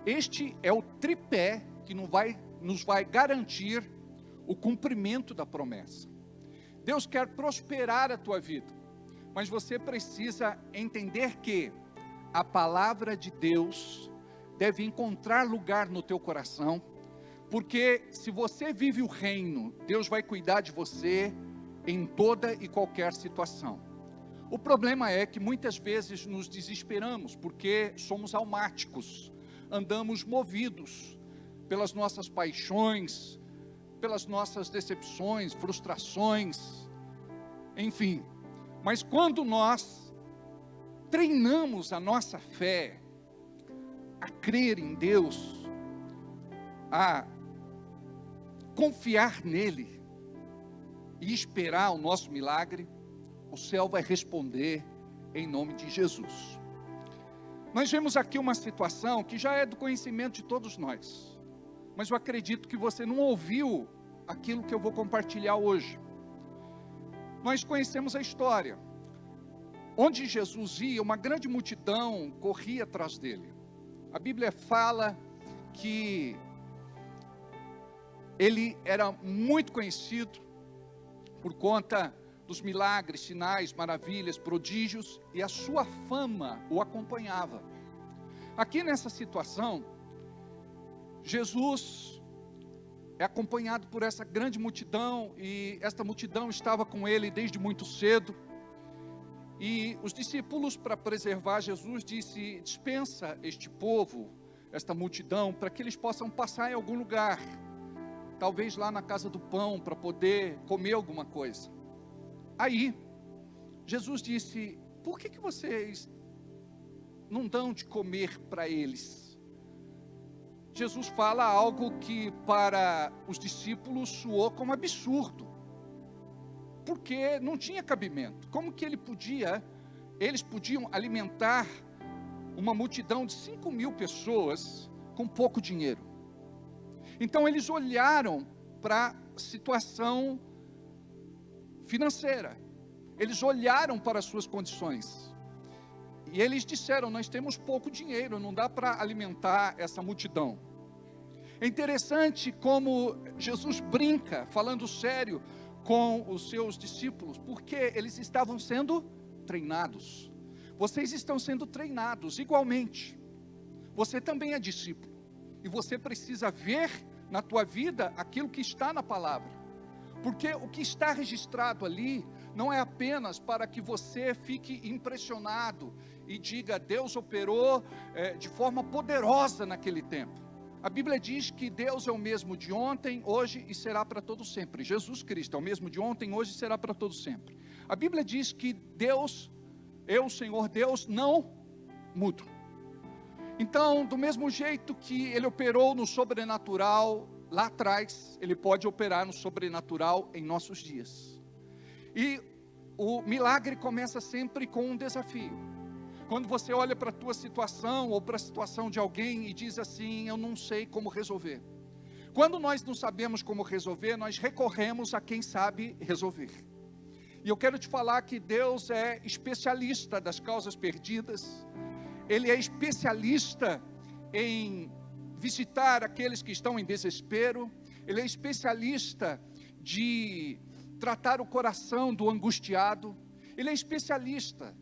Este é o tripé que nos vai garantir o cumprimento da promessa. Deus quer prosperar a tua vida, mas você precisa entender que a palavra de Deus deve encontrar lugar no teu coração, porque se você vive o reino, Deus vai cuidar de você em toda e qualquer situação. O problema é que muitas vezes nos desesperamos, porque somos almáticos, andamos movidos pelas nossas paixões, pelas nossas decepções, frustrações, enfim. Mas quando nós treinamos a nossa fé a crer em Deus, a confiar nele e esperar o nosso milagre, o céu vai responder em nome de Jesus. Nós vemos aqui uma situação que já é do conhecimento de todos nós, mas eu acredito que você não ouviu aquilo que eu vou compartilhar hoje. Nós conhecemos a história. Onde Jesus ia, uma grande multidão corria atrás dele. A Bíblia fala que ele era muito conhecido por conta dos milagres, sinais, maravilhas, prodígios, e a sua fama o acompanhava. Aqui nessa situação, Jesus é acompanhado por essa grande multidão, e esta multidão estava com ele desde muito cedo. E os discípulos, para preservar Jesus, disse: dispensa este povo, esta multidão, para que eles possam passar em algum lugar, talvez lá na casa do pão, para poder comer alguma coisa. Aí, Jesus disse: por que vocês não dão de comer para eles? Jesus fala algo que para os discípulos soou como absurdo, porque não tinha cabimento. Como que eles podiam alimentar uma multidão de 5.000 pessoas com pouco dinheiro? Então eles olharam para a situação financeira, eles olharam para as suas condições, e eles disseram: nós temos pouco dinheiro, não dá para alimentar essa multidão. É interessante como Jesus brinca, falando sério, com os seus discípulos, porque eles estavam sendo treinados. Vocês estão sendo treinados igualmente. Você também é discípulo, e você precisa ver na tua vida aquilo que está na palavra, porque o que está registrado ali não é apenas para que você fique impressionado e diga: Deus operou de forma poderosa naquele tempo. A Bíblia diz que Deus é o mesmo de ontem, hoje e será para todo sempre. Jesus Cristo é o mesmo de ontem, hoje e será para todo sempre. A Bíblia diz que Deus, eu, Senhor Deus, não mudo. Então, do mesmo jeito que ele operou no sobrenatural lá atrás, ele pode operar no sobrenatural em nossos dias. E o milagre começa sempre com um desafio. Quando você olha para a tua situação ou para a situação de alguém e diz assim: eu não sei como resolver. Quando nós não sabemos como resolver, nós recorremos a quem sabe resolver. E eu quero te falar que Deus é especialista das causas perdidas. Ele é especialista em visitar aqueles que estão em desespero. Ele é especialista de tratar o coração do angustiado. Ele é especialista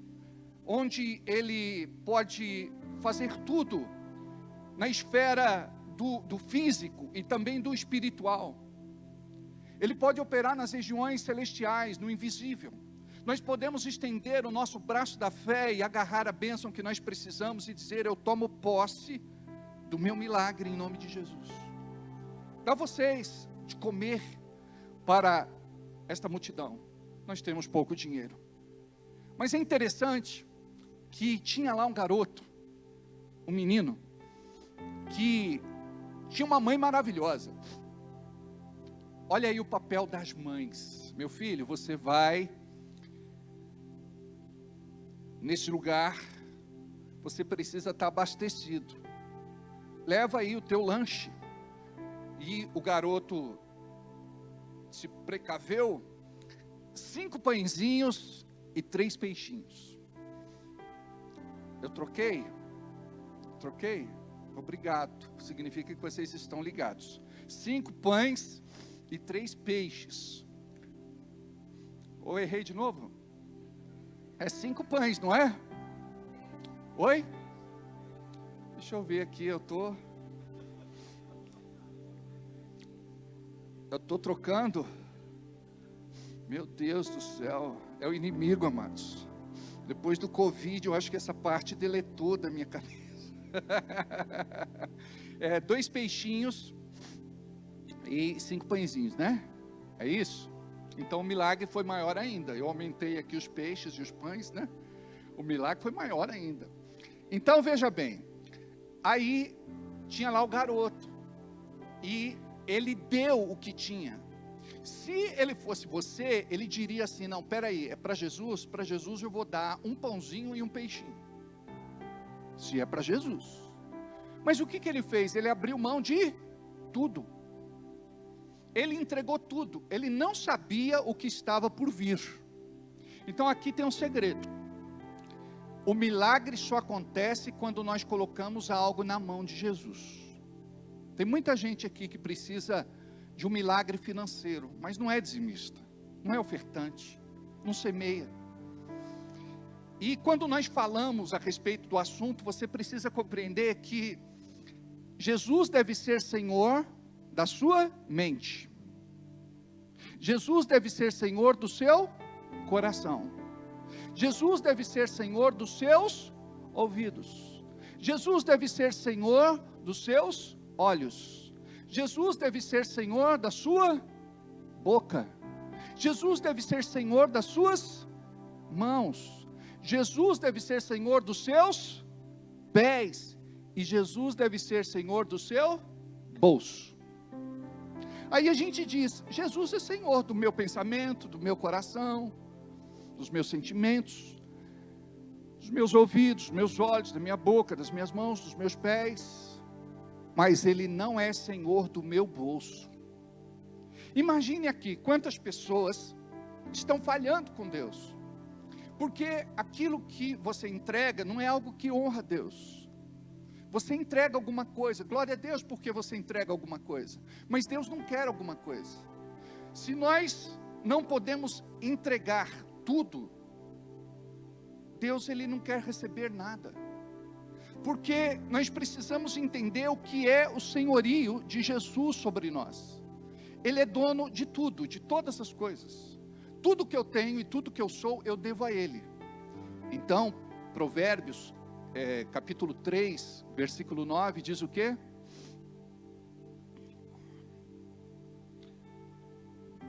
onde ele pode fazer tudo na esfera do físico e também do espiritual. Ele pode operar nas regiões celestiais, no invisível. Nós podemos estender o nosso braço da fé e agarrar a bênção que nós precisamos e dizer: eu tomo posse do meu milagre em nome de Jesus. Dá vocês de comer para esta multidão. Nós temos pouco dinheiro. Mas é interessante que tinha lá um garoto, um menino, que tinha uma mãe maravilhosa. Olha aí o papel das mães. Meu filho, você vai nesse lugar, você precisa estar abastecido. Leva aí o teu lanche. E o garoto se precaveu, 5 pãezinhos e 3 peixinhos. Eu troquei? Obrigado. Significa que vocês estão ligados. 5 pães e 3 peixes. Ou errei de novo? É 5 pães, não é? Oi? Deixa eu ver aqui, eu tô trocando. Meu Deus do céu, é o inimigo, amados. Depois do Covid, eu acho que essa parte deletou da minha cabeça. 2 peixinhos e 5 pãezinhos, né? É isso? Então o milagre foi maior ainda. Eu aumentei aqui os peixes e os pães, né? O milagre foi maior ainda. Então veja bem, aí tinha lá o garoto e ele deu o que tinha. Se ele fosse você, ele diria assim: não, peraí, é para Jesus eu vou dar um pãozinho e um peixinho. Se é para Jesus. Mas o que ele fez? Ele abriu mão de tudo. Ele entregou tudo. Ele não sabia o que estava por vir. Então aqui tem um segredo. O milagre só acontece quando nós colocamos algo na mão de Jesus. Tem muita gente aqui que precisa de um milagre financeiro, mas não é dizimista, não é ofertante, não semeia. E quando nós falamos a respeito do assunto, você precisa compreender que Jesus deve ser Senhor da sua mente. Jesus deve ser Senhor do seu coração. Jesus deve ser Senhor dos seus ouvidos. Jesus deve ser Senhor dos seus olhos. Jesus deve ser Senhor da sua boca. Jesus deve ser Senhor das suas mãos. Jesus deve ser Senhor dos seus pés. E Jesus deve ser Senhor do seu bolso. Aí a gente diz: Jesus é Senhor do meu pensamento, do meu coração, dos meus sentimentos, dos meus ouvidos, dos meus olhos, da minha boca, das minhas mãos, dos meus pés. Mas Ele não é Senhor do meu bolso. Imagine aqui quantas pessoas estão falhando com Deus, porque aquilo que você entrega não é algo que honra Deus. Você entrega alguma coisa, glória a Deus porque você entrega alguma coisa, mas Deus não quer alguma coisa. Se nós não podemos entregar tudo, Deus Ele não quer receber nada. Porque nós precisamos entender o que é o senhorio de Jesus sobre nós. Ele é dono de tudo, de todas as coisas. Tudo que eu tenho e tudo que eu sou, eu devo a Ele. Então, Provérbios, capítulo 3, versículo 9, diz o quê?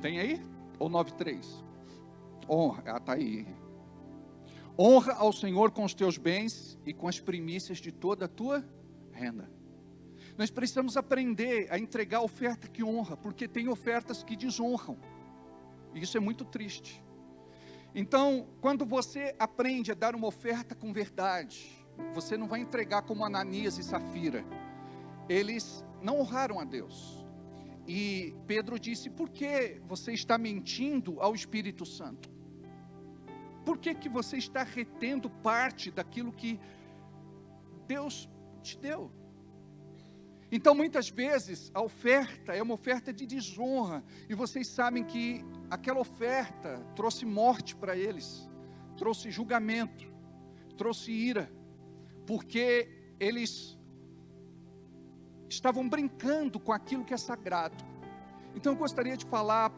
Tem aí? Ou 9:3? Honra, está aí. Honra ao Senhor com os teus bens e com as primícias de toda a tua renda. Nós precisamos aprender a entregar a oferta que honra, porque tem ofertas que desonram. E isso é muito triste. Então, quando você aprende a dar uma oferta com verdade, você não vai entregar como Ananias e Safira. Eles não honraram a Deus. E Pedro disse: por que você está mentindo ao Espírito Santo? Por que você está retendo parte daquilo que Deus te deu? Então, muitas vezes, a oferta é uma oferta de desonra. E vocês sabem que aquela oferta trouxe morte para eles. Trouxe julgamento. Trouxe ira. Porque eles estavam brincando com aquilo que é sagrado. Então, eu gostaria de falar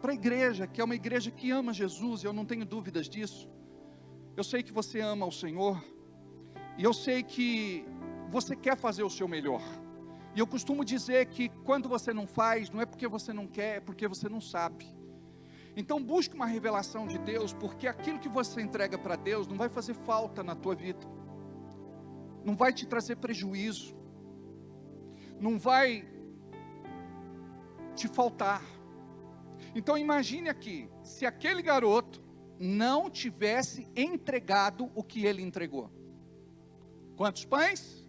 para a igreja, que é uma igreja que ama Jesus. Eu não tenho dúvidas disso. Eu sei que você ama o Senhor. E eu sei que você quer fazer o seu melhor. E eu costumo dizer que quando você não faz, não é porque você não quer, é porque você não sabe. Então busque uma revelação de Deus, porque aquilo que você entrega para Deus não vai fazer falta na tua vida. Não vai te trazer prejuízo. Não vai te faltar. Então imagine aqui, se aquele garoto não tivesse entregado o que ele entregou. Quantos pães?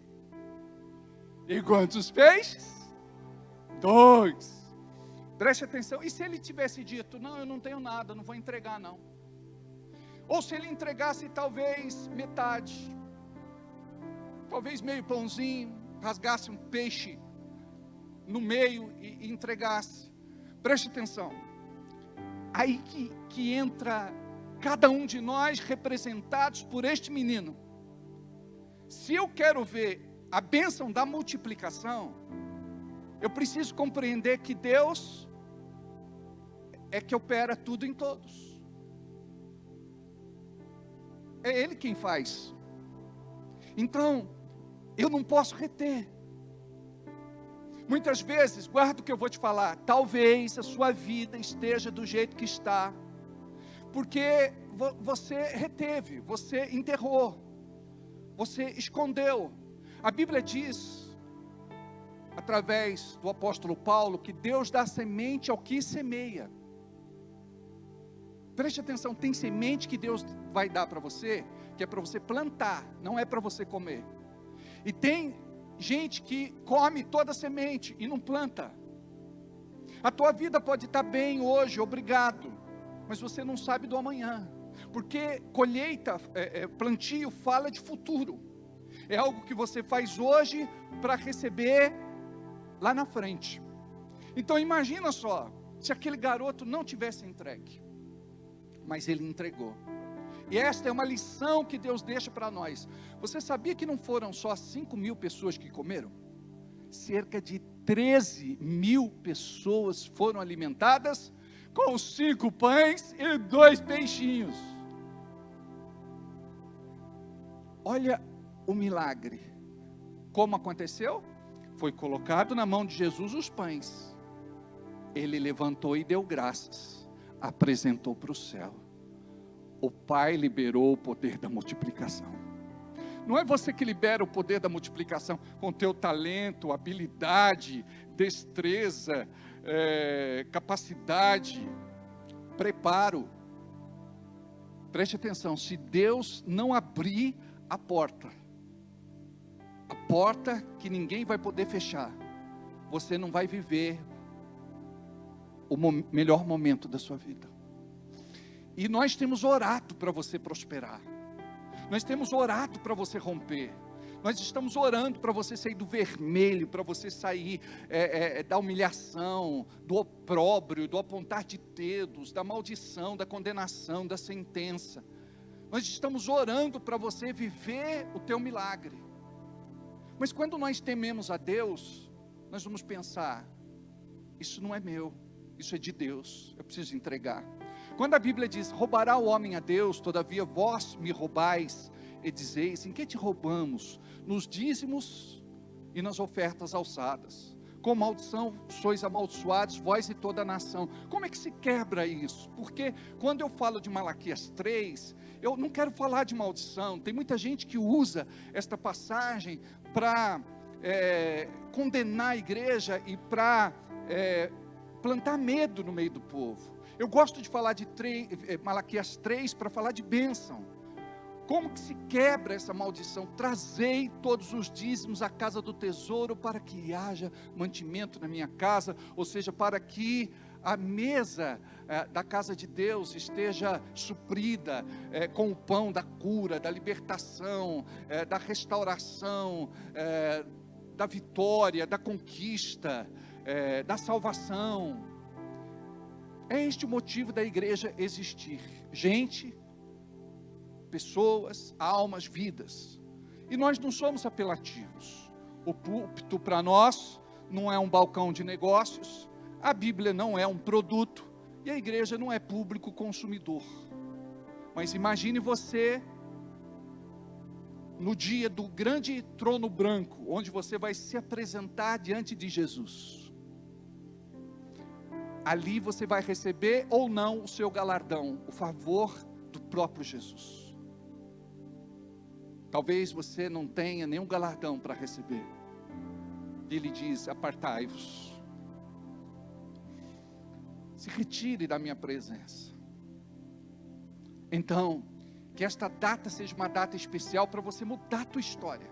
E quantos peixes? 2. Preste atenção. E se ele tivesse dito: não, eu não tenho nada, não vou entregar não. Ou se ele entregasse talvez metade, talvez meio pãozinho, rasgasse um peixe no meio e entregasse. Preste atenção. Aí que entra cada um de nós representados por este menino. Se eu quero ver a bênção da multiplicação, eu preciso compreender que Deus é que opera tudo em todos. É Ele quem faz. Então, eu não posso reter. Muitas vezes, guarda o que eu vou te falar, talvez a sua vida esteja do jeito que está, porque você reteve, você enterrou, você escondeu. A Bíblia diz, através do apóstolo Paulo, que Deus dá semente ao que semeia. Preste atenção, tem semente que Deus vai dar para você, que é para você plantar, não é para você comer. E tem gente que come toda a semente e não planta. A tua vida pode estar bem hoje, obrigado, mas você não sabe do amanhã. Porque colheita, plantio fala de futuro. É algo que você faz hoje para receber lá na frente. Então imagina só, se aquele garoto não tivesse entregue, mas ele entregou. E esta é uma lição que Deus deixa para nós. Você sabia que não foram só 5.000 pessoas que comeram? Cerca de 13.000 pessoas foram alimentadas com 5 pães e 2 peixinhos. Olha o milagre. Como aconteceu? Foi colocado na mão de Jesus os pães. Ele levantou e deu graças. Apresentou para o céu. O Pai liberou o poder da multiplicação. Não é você que libera o poder da multiplicação com teu talento, habilidade, destreza, capacidade, preparo. Preste atenção, se Deus não abrir a porta que ninguém vai poder fechar, você não vai viver o melhor momento da sua vida. E nós temos orado para você prosperar. Nós temos orado para você romper. Nós estamos orando para você sair do vermelho, para você sair da humilhação, do opróbrio, do apontar de dedos, da maldição, da condenação, da sentença. Nós estamos orando para você viver o teu milagre. Mas quando nós tememos a Deus, nós vamos pensar: isso não é meu, isso é de Deus, eu preciso entregar. Quando a Bíblia diz: roubará o homem a Deus, todavia vós me roubais, e dizeis: em que te roubamos? Nos dízimos e nas ofertas alçadas. com maldição sois amaldiçoados, vós e toda a nação. Como é que se quebra isso? Porque quando eu falo de Malaquias 3, eu não quero falar de maldição. Tem muita gente que usa esta passagem para condenar a igreja e para plantar medo no meio do povo. Eu gosto de falar de Malaquias 3 para falar de bênção. Como que se quebra essa maldição? Trazei todos os dízimos à casa do tesouro para que haja mantimento na minha casa, ou seja, para que a mesa da casa de Deus esteja suprida com o pão da cura, da libertação, da restauração, da vitória, da conquista, da salvação. É este o motivo da igreja existir. Gente, pessoas, almas, vidas. E nós não somos apelativos. O púlpito para nós não é um balcão de negócios, a Bíblia não é um produto, e a igreja não é público consumidor. Mas imagine você no dia do grande trono branco, onde você vai se apresentar diante de Jesus. Ali você vai receber ou não o seu galardão, o favor do próprio Jesus. Talvez você não tenha nenhum galardão para receber. Ele diz: apartai-vos, se retire da minha presença. Então, que esta data seja uma data especial para você mudar a tua história.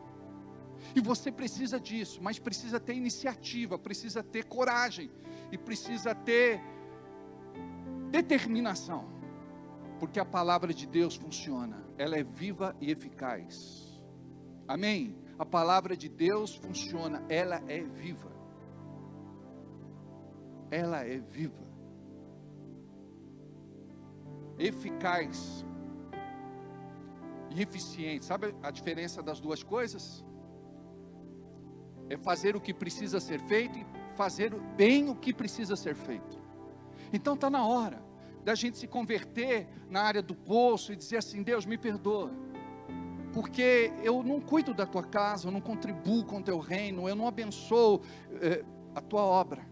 E você precisa disso, mas precisa ter iniciativa, precisa ter coragem e precisa ter determinação. Porque a palavra de Deus funciona, ela é viva e eficaz. Amém? A palavra de Deus funciona, ela é viva. Ela é viva. Eficaz e eficiente. Sabe a diferença das duas coisas? É fazer o que precisa ser feito e fazer bem o que precisa ser feito. Então está na hora da gente se converter na área do poço e dizer assim: Deus, me perdoa, porque eu não cuido da tua casa, eu não contribuo com o teu reino, eu não abençoo a tua obra.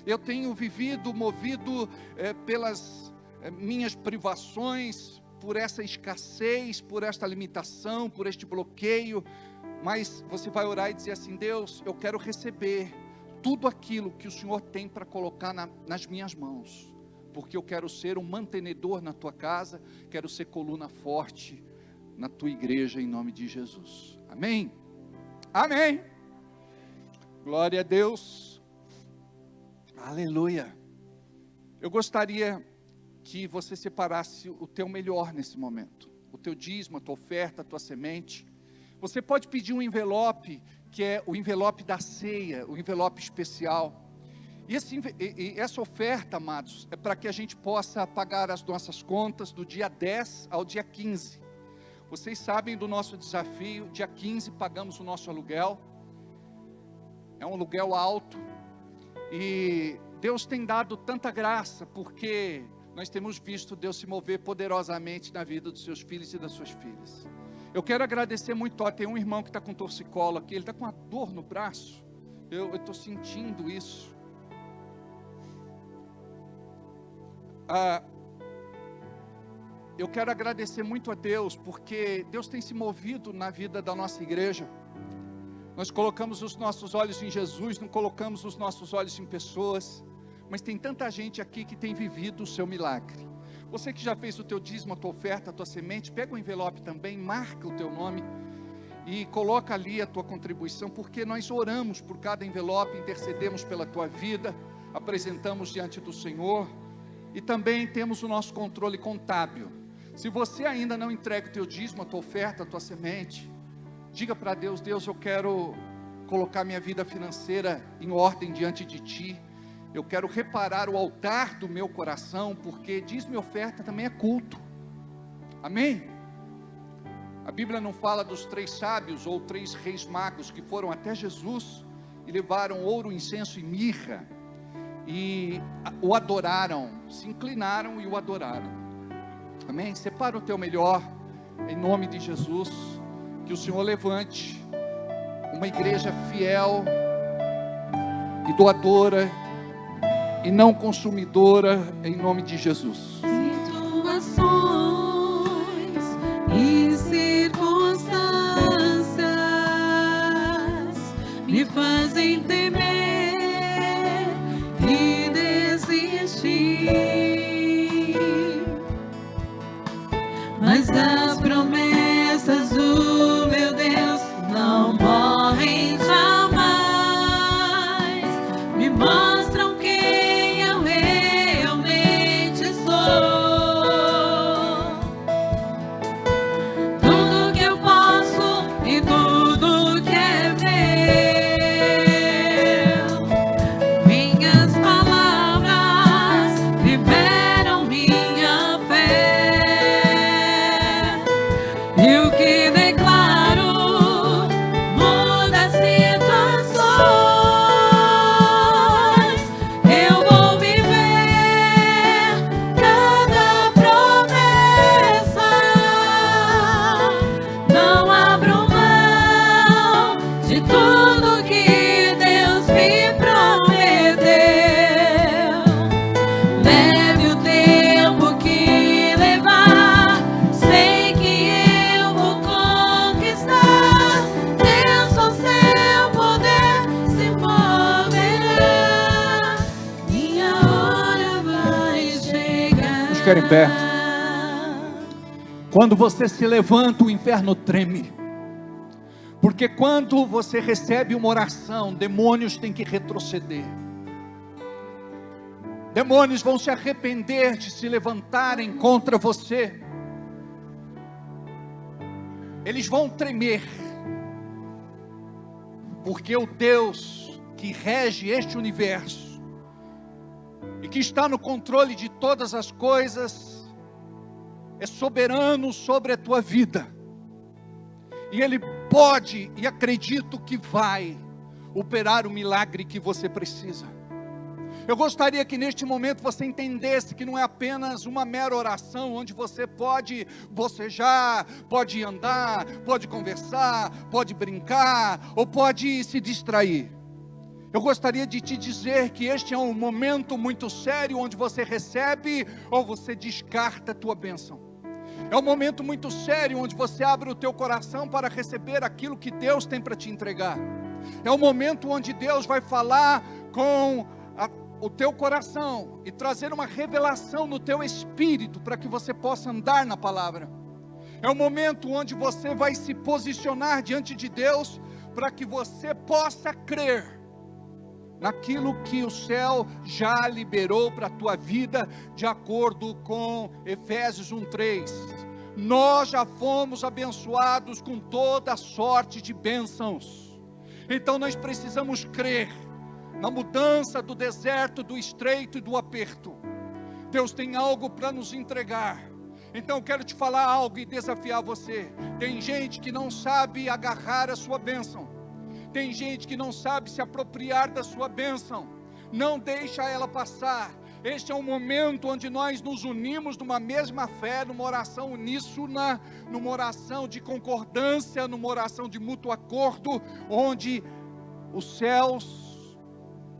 Eu tenho vivido movido pelas minhas privações, por essa escassez, por esta limitação, por este bloqueio. Mas você vai orar e dizer assim: Deus, eu quero receber tudo aquilo que o Senhor tem para colocar nas minhas mãos, porque eu quero ser um mantenedor na tua casa, quero ser coluna forte na tua igreja, em nome de Jesus. Amém? Amém. Glória a Deus. Aleluia. Eu gostaria que você separasse o teu melhor nesse momento, o teu dízimo, a tua oferta, a tua semente. Você pode pedir um envelope, que é o envelope da ceia, o envelope especial. E essa oferta, amados, é para que a gente possa pagar as nossas contas do dia 10 ao dia 15. Vocês sabem do nosso desafio, dia 15 pagamos o nosso aluguel. É um aluguel alto. E Deus tem dado tanta graça, porque nós temos visto Deus se mover poderosamente na vida dos seus filhos e das suas filhas. Eu quero agradecer muito. Tem um irmão que está com torcicolo aqui, ele está com uma dor no braço. Eu estou sentindo isso. Eu quero agradecer muito a Deus, porque Deus tem se movido na vida da nossa igreja. Nós colocamos os nossos olhos em Jesus, não colocamos os nossos olhos em pessoas. Mas tem tanta gente aqui que tem vivido o seu milagre. Você que já fez o teu dízimo, a tua oferta, a tua semente, pega o envelope também, marca o teu nome e coloca ali a tua contribuição, porque nós oramos por cada envelope, intercedemos pela tua vida, apresentamos diante do Senhor e também temos o nosso controle contábil. Se você ainda não entrega o teu dízimo, a tua oferta, a tua semente, diga para Deus: Deus, eu quero colocar minha vida financeira em ordem diante de Ti. Eu quero reparar o altar do meu coração, porque dízimo e oferta também é culto. Amém? A Bíblia não fala dos 3 sábios ou 3 reis magos que foram até Jesus e levaram ouro, incenso e mirra e o adoraram, se inclinaram e o adoraram. Amém? Separa o teu melhor em nome de Jesus, que o Senhor levante uma igreja fiel, e doadora e não consumidora, em nome de Jesus. Situações e circunstâncias me fazem temer e desistir, mas as promessas do meu Deus não morrem jamais, me mostram quem eu realmente sou. Tudo que eu posso e tudo que é meu, minhas palavras liberam minha fé, e o que declaro muda situações. Eu vou viver cada promessa, não abro mão de tudo que Deus me prometeu. Leve o tempo que levar, sei que eu vou conquistar. Deus com seu poder se moverá, minha hora vai chegar. Vamos ficar em pé. Quando você se levanta, o inferno treme. Porque quando você recebe uma oração, demônios têm que retroceder. Demônios vão se arrepender de se levantarem contra você. Eles vão tremer. Porque o Deus que rege este universo e que está no controle de todas as coisas é soberano sobre a tua vida. E Ele pode, e acredito que vai, operar o milagre que você precisa. Eu gostaria que neste momento você entendesse que não é apenas uma mera oração, onde você pode bocejar, pode andar, pode conversar, pode brincar, ou pode se distrair. Eu gostaria de te dizer que este é um momento muito sério, onde você recebe ou você descarta a tua bênção. É um momento muito sério, onde você abre o teu coração para receber aquilo que Deus tem para te entregar. É um momento onde Deus vai falar com o teu coração e trazer uma revelação no teu espírito, para que você possa andar na palavra. É um momento onde você vai se posicionar diante de Deus, para que você possa crer naquilo que o céu já liberou para a tua vida, de acordo com Efésios 1:3. Nós já fomos abençoados com toda sorte de bênçãos. Então nós precisamos crer na mudança do deserto, do estreito e do aperto. Deus tem algo para nos entregar. Então eu quero te falar algo e desafiar você. Tem gente que não sabe agarrar a sua bênção. Tem gente que não sabe se apropriar da sua bênção. Não deixa ela passar. Este é um momento onde nós nos unimos numa mesma fé, numa oração uníssona, numa oração de concordância, numa oração de mútuo acordo, onde os céus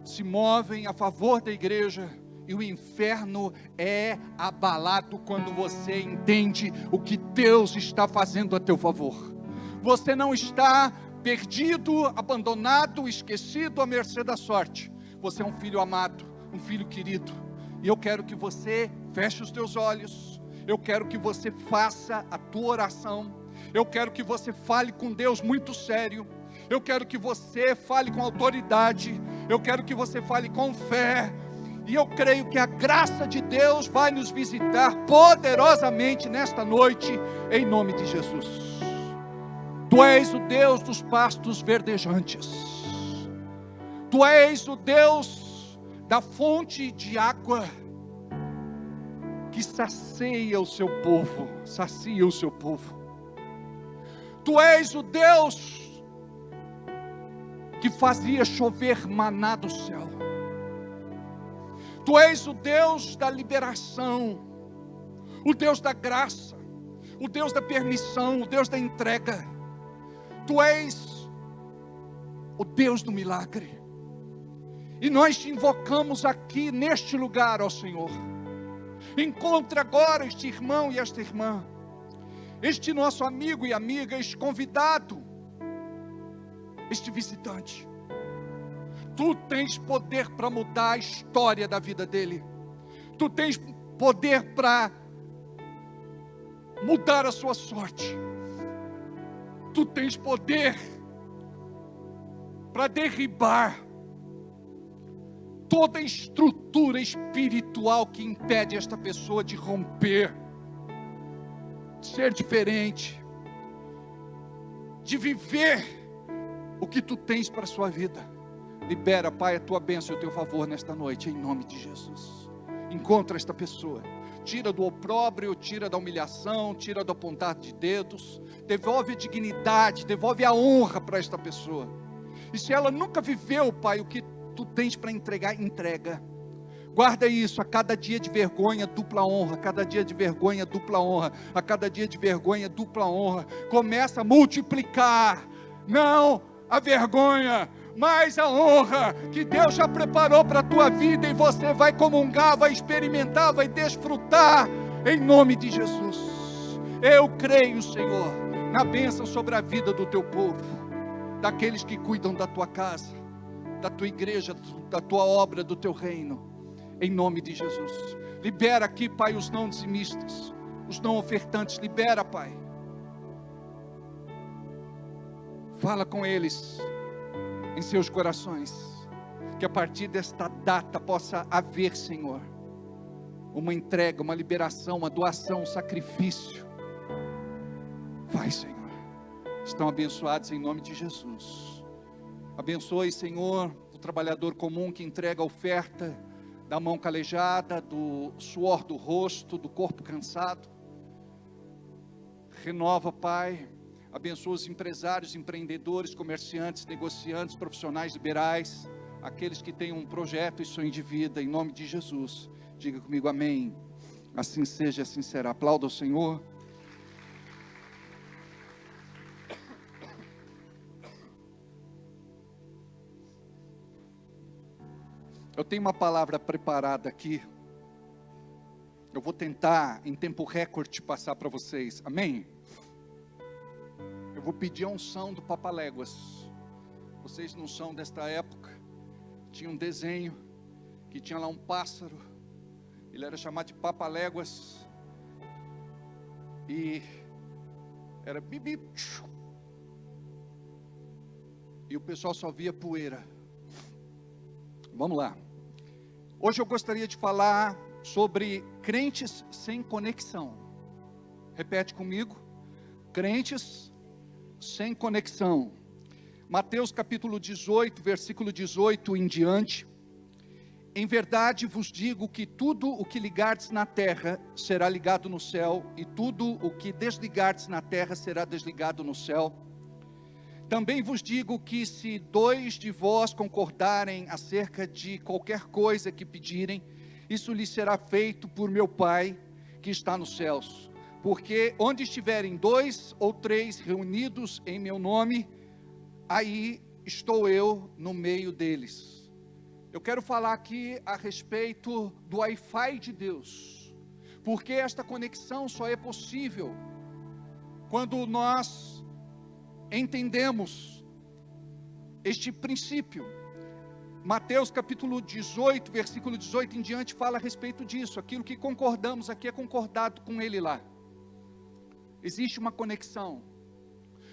se movem a favor da igreja e o inferno é abalado quando você entende o que Deus está fazendo a teu favor. Você não está perdido, abandonado, esquecido à mercê da sorte. Você é um filho amado, um filho querido. E eu quero que você feche os teus olhos. Eu quero que você faça a tua oração. Eu quero que você fale com Deus muito sério. Eu quero que você fale com autoridade. Eu quero que você fale com fé. E eu creio que a graça de Deus vai nos visitar poderosamente nesta noite, em nome de Jesus. Tu és o Deus dos pastos verdejantes. Tu és o Deus da fonte de água que sacia o seu povo, sacia o seu povo. Tu és o Deus que fazia chover maná do céu. Tu és o Deus da liberação, o Deus da graça, o Deus da permissão, o Deus da entrega. Tu és o Deus do milagre. E nós te invocamos aqui neste lugar, ó Senhor. Encontre agora este irmão e esta irmã, este nosso amigo e amiga, este convidado, este visitante. Tu tens poder para mudar a história da vida dele. Tu tens poder para mudar a sua sorte. Tu tens poder para derribar toda a estrutura espiritual que impede esta pessoa de romper, de ser diferente, de viver o que tu tens para a sua vida. Libera, Pai, a tua bênção e o teu favor nesta noite, em nome de Jesus. Encontra esta pessoa, tira do opróbrio, tira da humilhação, tira do apontar de dedos, devolve a dignidade, devolve a honra para esta pessoa. E se ela nunca viveu, Pai, o que tu tens para entregar, entrega. Guarda isso, a cada dia de vergonha, dupla honra, a cada dia de vergonha, dupla honra, a cada dia de vergonha, dupla honra. Começa a multiplicar, não a vergonha, mas a honra que Deus já preparou para a tua vida, e você vai comungar, vai experimentar, vai desfrutar, em nome de Jesus. Eu creio, Senhor, na bênção sobre a vida do teu povo, daqueles que cuidam da tua casa, da tua igreja, da tua obra, do teu reino, em nome de Jesus. Libera aqui, Pai, os não dizimistas, os não ofertantes, libera, Pai. Fala com eles em seus corações, que a partir desta data possa haver, Senhor, uma entrega, uma liberação, uma doação, um sacrifício. Vai, Senhor. Estão abençoados em nome de Jesus. Abençoe, Senhor, o trabalhador comum que entrega a oferta da mão calejada, do suor do rosto, do corpo cansado. Renova, Pai. Abençoa os empresários, empreendedores, comerciantes, negociantes, profissionais liberais, aqueles que têm um projeto e sonho de vida, em nome de Jesus. Diga comigo, amém. Assim seja, assim será. Aplauda o Senhor. Eu tenho uma palavra preparada aqui. Eu vou tentar, em tempo recorde, passar para vocês. Amém? Eu vou pedir a unção do Papaléguas. Vocês não são desta época. Tinha um desenho que tinha lá um pássaro. Ele era chamado de Papaléguas. E era bibi. E o pessoal só via poeira. Vamos lá. Hoje eu gostaria de falar sobre crentes sem conexão. Repete comigo. Crentes sem conexão. Mateus capítulo 18, versículo 18 em diante. Em verdade vos digo que tudo o que ligardes na terra será ligado no céu, e tudo o que desligardes na terra será desligado no céu. Também vos digo que se 2 de vós concordarem acerca de qualquer coisa que pedirem, isso lhes será feito por meu Pai que está nos céus. Porque onde estiverem 2 ou 3 reunidos em meu nome, aí estou eu no meio deles. Eu quero falar aqui a respeito do Wi-Fi de Deus, porque esta conexão só é possível quando nós entendemos este princípio. Mateus capítulo 18, versículo 18 em diante fala a respeito disso. Aquilo que concordamos aqui é concordado com ele lá. Existe uma conexão.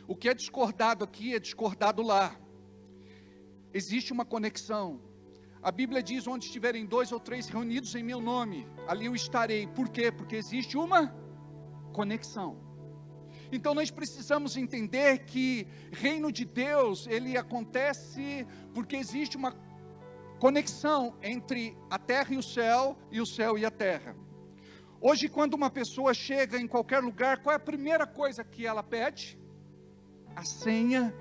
O que é discordado aqui é discordado lá. Existe uma conexão. A Bíblia diz: onde estiverem 2 ou 3 reunidos em meu nome, ali eu estarei. Por quê? Porque existe uma conexão. Então nós precisamos entender que reino de Deus, ele acontece porque existe uma conexão entre a terra e o céu e a terra. Hoje, quando uma pessoa chega em qualquer lugar, qual é a primeira coisa que ela pede? A senha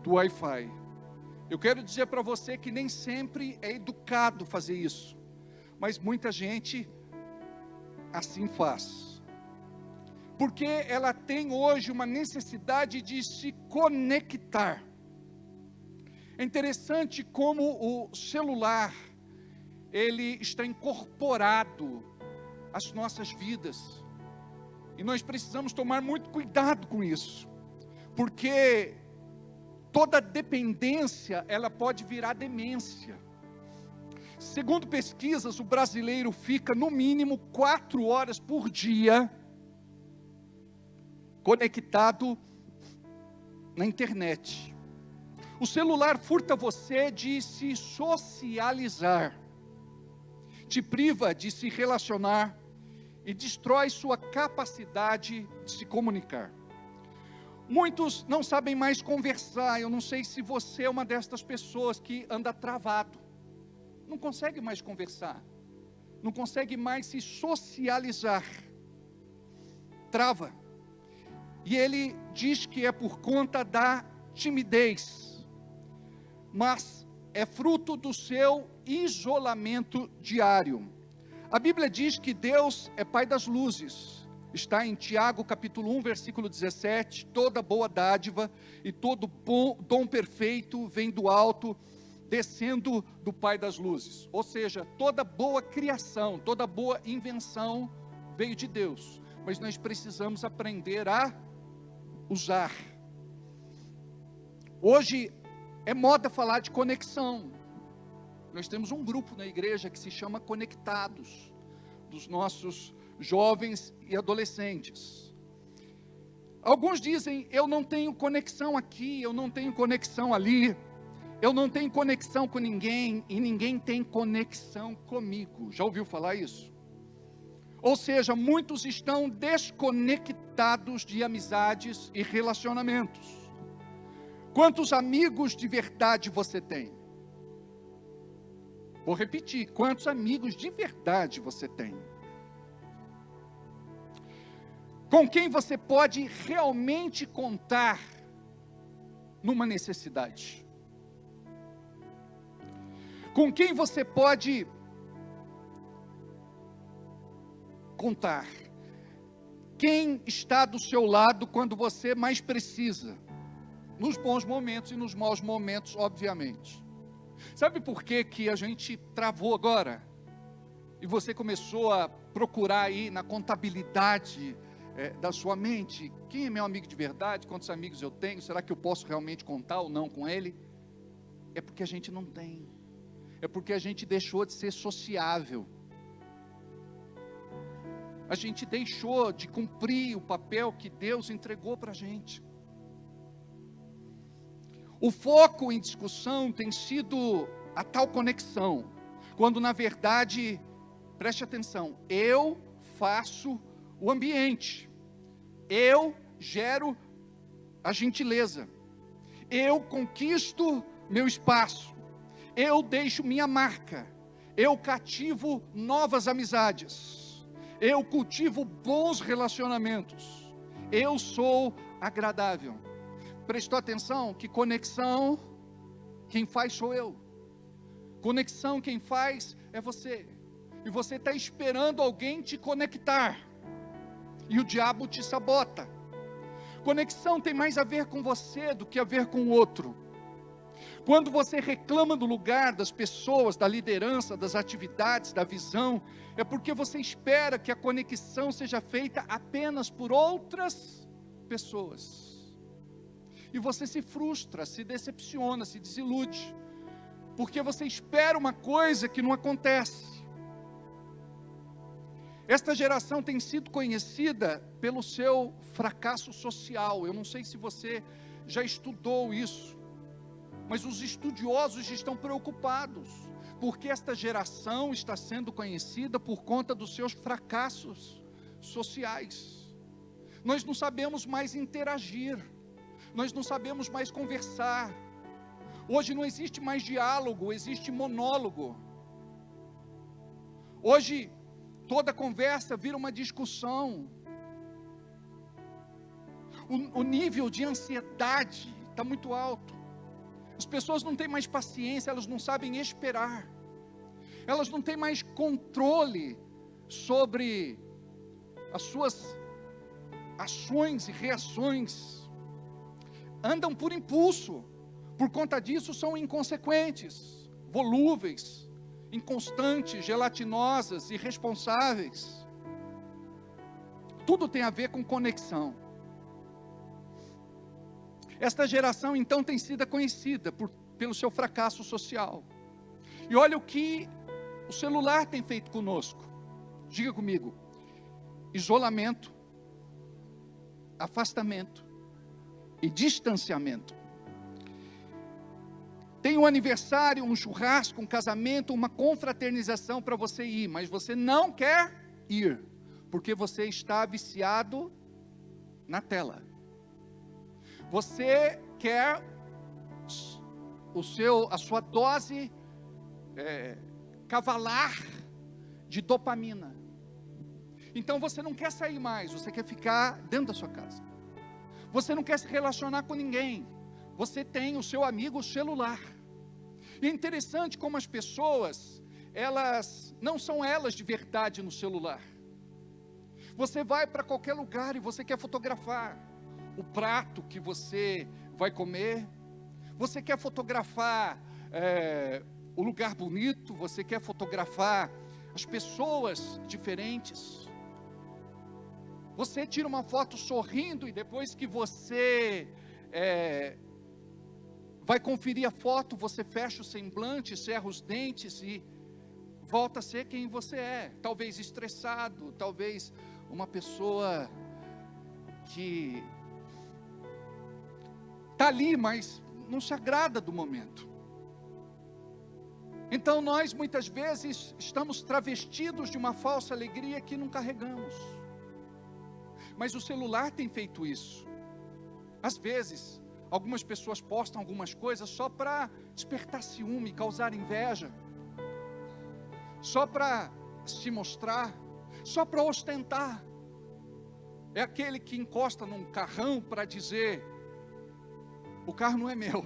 do Wi-Fi. Eu quero dizer para você que nem sempre é educado fazer isso, mas muita gente assim faz. Porque ela tem hoje uma necessidade de se conectar. É interessante como o celular, ele está incorporado às nossas vidas. E nós precisamos tomar muito cuidado com isso. Porque toda dependência, ela pode virar demência. Segundo pesquisas, o brasileiro fica no mínimo 4 horas por dia conectado na internet. O celular furta você de se socializar, te priva de se relacionar e destrói sua capacidade de se comunicar. Muitos não sabem mais conversar. Eu não sei se você é uma destas pessoas que anda travado, não consegue mais conversar, não consegue mais se socializar, trava. E ele diz que é por conta da timidez, mas é fruto do seu isolamento diário. A Bíblia diz que Deus é Pai das luzes. Está em Tiago capítulo 1, versículo 17, toda boa dádiva e todo bom dom perfeito vem do alto, descendo do Pai das luzes. Ou seja, toda boa criação, toda boa invenção veio de Deus. Mas nós precisamos aprender a usar. Hoje é moda falar de conexão. Nós temos um grupo na igreja que se chama Conectados, dos nossos jovens e adolescentes. Alguns dizem, eu não tenho conexão aqui, eu não tenho conexão ali, eu não tenho conexão com ninguém, e ninguém tem conexão comigo. Já ouviu falar isso? Ou seja, muitos estão desconectados de amizades e relacionamentos. Quantos amigos de verdade você tem? Vou repetir, quantos amigos de verdade você tem? Com quem você pode realmente contar numa necessidade? Com quem você pode contar? Quem está do seu lado quando você mais precisa? Nos bons momentos e nos maus momentos, obviamente. Sabe por que a gente travou agora? E você começou a procurar aí na contabilidade da sua mente, quem é meu amigo de verdade, quantos amigos eu tenho, será que eu posso realmente contar ou não com ele? É porque a gente não tem, é porque a gente deixou de ser sociável, a gente deixou de cumprir o papel que Deus entregou para a gente. O foco em discussão tem sido a tal conexão, quando na verdade, preste atenção, eu faço o ambiente, eu gero a gentileza, eu conquisto meu espaço, eu deixo minha marca, eu cativo novas amizades, eu cultivo bons relacionamentos, eu sou agradável. Prestou atenção que conexão, quem faz sou eu, conexão quem faz é você, e você está esperando alguém te conectar, e o diabo te sabota. Conexão tem mais a ver com você do que a ver com o outro. Quando você reclama do lugar, das pessoas, da liderança, das atividades, da visão, é porque você espera que a conexão seja feita apenas por outras pessoas. E você se frustra, se decepciona, se desilude, porque você espera uma coisa que não acontece. Esta geração tem sido conhecida pelo seu fracasso social. Eu não sei se você já estudou isso, mas os estudiosos estão preocupados, porque esta geração está sendo conhecida por conta dos seus fracassos sociais. Nós não sabemos mais interagir, nós não sabemos mais conversar. Hoje não existe mais diálogo, existe monólogo. Hoje toda conversa vira uma discussão. O nível de ansiedade está muito alto. As pessoas não têm mais paciência, elas não sabem esperar. Elas não têm mais controle sobre as suas ações e reações. Andam por impulso, Por conta disso, são inconsequentes, volúveis, inconstantes, gelatinosas, irresponsáveis. Tudo tem a ver com conexão. Esta geração, então, tem sido conhecida pelo seu fracasso social. E olha o que o celular tem feito conosco. Diga comigo: isolamento, afastamento e distanciamento. Tem um aniversário, um churrasco, um casamento, uma confraternização para você ir, mas você não quer ir, porque você está viciado na tela. Você quer a sua dose cavalar de dopamina. Então você não quer sair mais, você quer ficar dentro da sua casa. Você não quer se relacionar com ninguém. Você tem o seu amigo celular. E é interessante como as pessoas, elas não são elas de verdade no celular. Você vai para qualquer lugar e você quer fotografar o prato que você vai comer. Você quer fotografar o lugar bonito. Você quer fotografar as pessoas diferentes. Você tira uma foto sorrindo e depois que você vai conferir a foto, você fecha o semblante, cerra os dentes e volta a ser quem você é. Talvez estressado, talvez uma pessoa que está ali, mas não se agrada do momento. Então nós muitas vezes estamos travestidos de uma falsa alegria que não carregamos. Mas o celular tem feito isso. Às vezes, algumas pessoas postam algumas coisas só para despertar ciúme, causar inveja, só para se mostrar, só para ostentar. É aquele que encosta num carrão para dizer: o carro não é meu,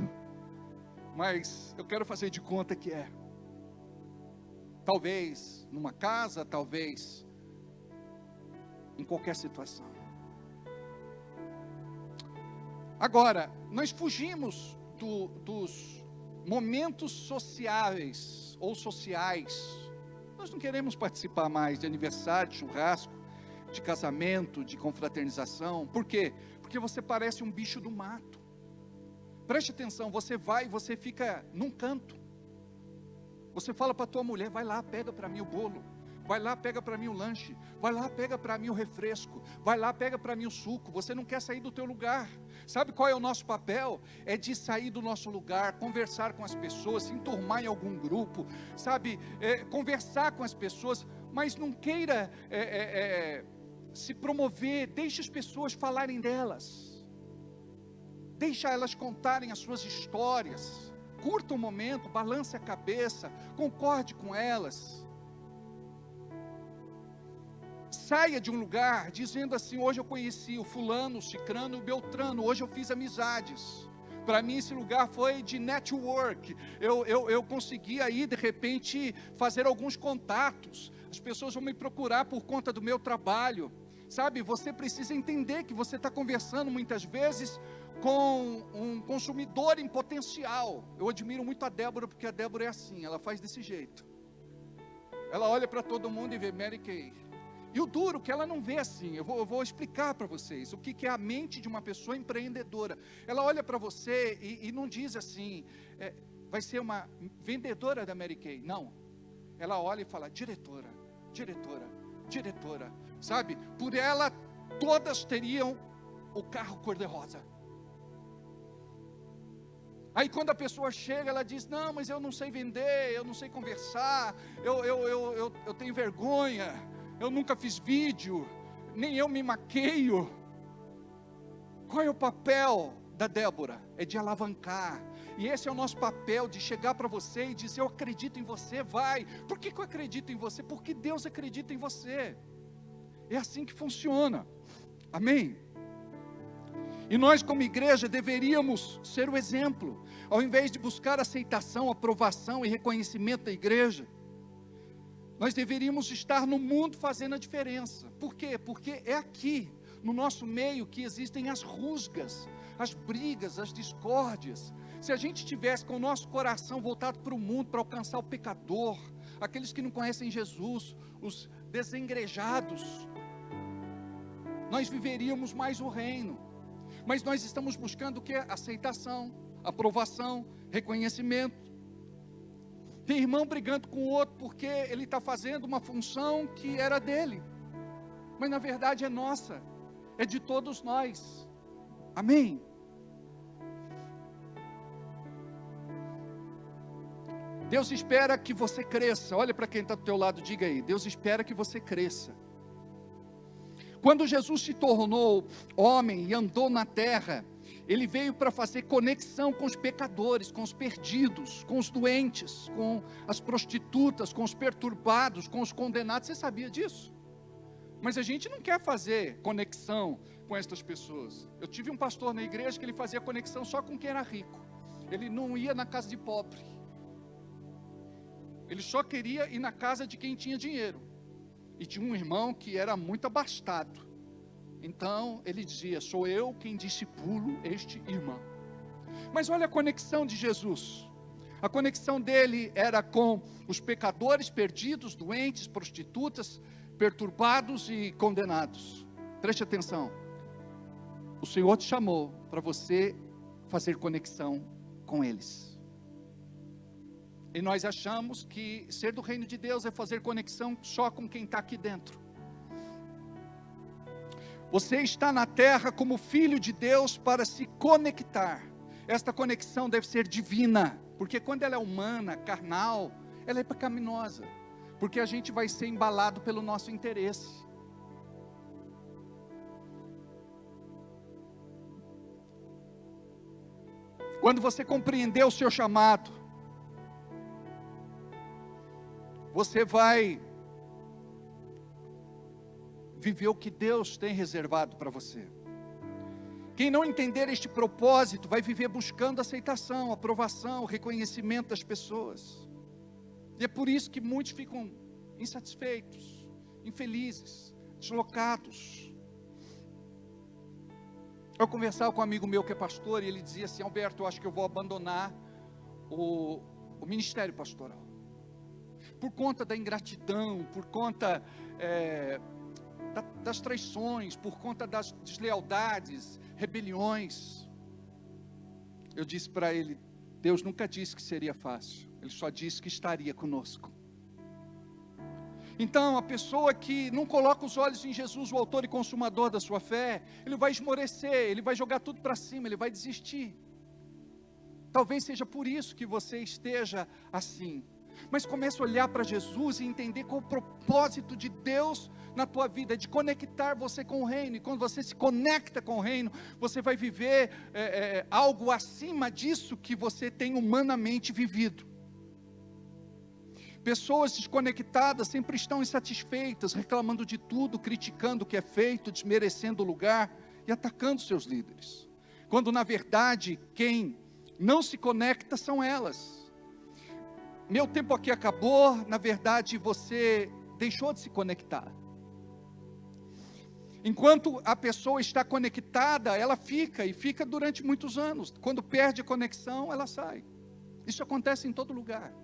mas eu quero fazer de conta que é. Talvez numa casa, talvez em qualquer situação. Agora, nós fugimos dos momentos sociáveis ou sociais. Nós não queremos participar mais de aniversário, de churrasco, de casamento, de confraternização. Por quê? Porque você parece um bicho do mato. Preste atenção, você vai e você fica num canto. Você fala para a tua mulher: vai lá, pega para mim o bolo. Vai lá, pega para mim o lanche. Vai lá, pega para mim o refresco. Vai lá, pega para mim o suco. Você não quer sair do teu lugar. Sabe qual é o nosso papel? É de sair do nosso lugar, conversar com as pessoas, se enturmar em algum grupo, sabe? Conversar com as pessoas, mas não queira se promover. Deixe as pessoas falarem delas. Deixa elas contarem as suas histórias. Curta o momento, balance a cabeça, concorde com elas. Saia de um lugar dizendo assim: hoje eu conheci o fulano, o cicrano e o beltrano, hoje eu fiz amizades. Para mim esse lugar foi de network. Eu consegui aí de repente fazer alguns contatos. As pessoas vão me procurar por conta do meu trabalho. Sabe, você precisa entender que você está conversando muitas vezes com um consumidor em potencial. Eu admiro muito a Débora, porque a Débora é assim, ela faz desse jeito. Ela olha para todo mundo e vê Mary Kay. E o duro que ela não vê assim. Eu vou explicar para vocês o que é a mente de uma pessoa empreendedora. Ela olha para você e não diz assim: vai ser uma vendedora da Mary Kay. Não. Ela olha e fala: diretora, diretora, diretora. Sabe, por ela todas teriam o carro cor-de-rosa. Aí quando a pessoa chega, ela diz: não, mas eu não sei vender, eu não sei conversar, eu tenho vergonha, eu nunca fiz vídeo, nem eu me maqueio. Qual é o papel da Débora? É de alavancar. E esse é o nosso papel, de chegar para você e dizer: eu acredito em você, vai. Por que eu acredito em você? Porque Deus acredita em você. É assim que funciona. Amém? E nós como igreja deveríamos ser o exemplo. Ao invés de buscar aceitação, aprovação e reconhecimento da igreja, nós deveríamos estar no mundo fazendo a diferença. Por quê? Porque é aqui, no nosso meio, que existem as rusgas, as brigas, as discórdias. Se a gente tivesse com o nosso coração voltado para o mundo, para alcançar o pecador, aqueles que não conhecem Jesus, os desengrejados, nós viveríamos mais o reino. Mas nós estamos buscando o que? Aceitação, aprovação, reconhecimento. Tem irmão brigando com o outro porque ele está fazendo uma função que era dele, mas na verdade é nossa, é de todos nós. Amém? Deus espera que você cresça. Olha para quem está do teu lado, diga aí: Deus espera que você cresça. Quando Jesus se tornou homem e andou na terra, Ele veio para fazer conexão com os pecadores, com os perdidos, com os doentes, com as prostitutas, com os perturbados, com os condenados. Você sabia disso? Mas a gente não quer fazer conexão com estas pessoas. Eu tive um pastor na igreja que ele fazia conexão só com quem era rico. Ele não ia na casa de pobre. Ele só queria ir na casa de quem tinha dinheiro. E tinha um irmão que era muito abastado. Então ele dizia: sou eu quem discipulo este irmão. Mas olha a conexão de Jesus. A conexão dele era com os pecadores perdidos, doentes, prostitutas, perturbados e condenados. Preste atenção. O Senhor te chamou para você fazer conexão com eles. E nós achamos que ser do reino de Deus é fazer conexão só com quem está aqui dentro. Você está na terra como filho de Deus para se conectar. Esta conexão deve ser divina, porque quando ela é humana, carnal, ela é pecaminosa, porque a gente vai ser embalado pelo nosso interesse. Quando você compreender o seu chamado, você vai viver o que Deus tem reservado para você. Quem não entender este propósito, vai viver buscando aceitação, aprovação, reconhecimento das pessoas. E é por isso que muitos ficam insatisfeitos, infelizes, deslocados. Eu conversava com um amigo meu que é pastor, e ele dizia assim: Alberto, eu acho que eu vou abandonar o ministério pastoral. Por conta da ingratidão, por conta das traições, por conta das deslealdades, rebeliões. Eu disse para ele: Deus nunca disse que seria fácil, Ele só disse que estaria conosco. Então, a pessoa que não coloca os olhos em Jesus, o autor e consumador da sua fé, ele vai esmorecer, ele vai jogar tudo para cima, ele vai desistir. Talvez seja por isso que você esteja assim. Mas comece a olhar para Jesus e entender qual o propósito de Deus na tua vida, de conectar você com o reino. E quando você se conecta com o reino, você vai viver algo acima disso que você tem humanamente vivido. Pessoas desconectadas sempre estão insatisfeitas, reclamando de tudo, criticando o que é feito, desmerecendo o lugar e atacando seus líderes. Quando na verdade quem não se conecta são elas. Meu tempo aqui acabou, na verdade você deixou de se conectar. Enquanto a pessoa está conectada, ela fica, e fica durante muitos anos. Quando perde a conexão, ela sai. Isso acontece em todo lugar.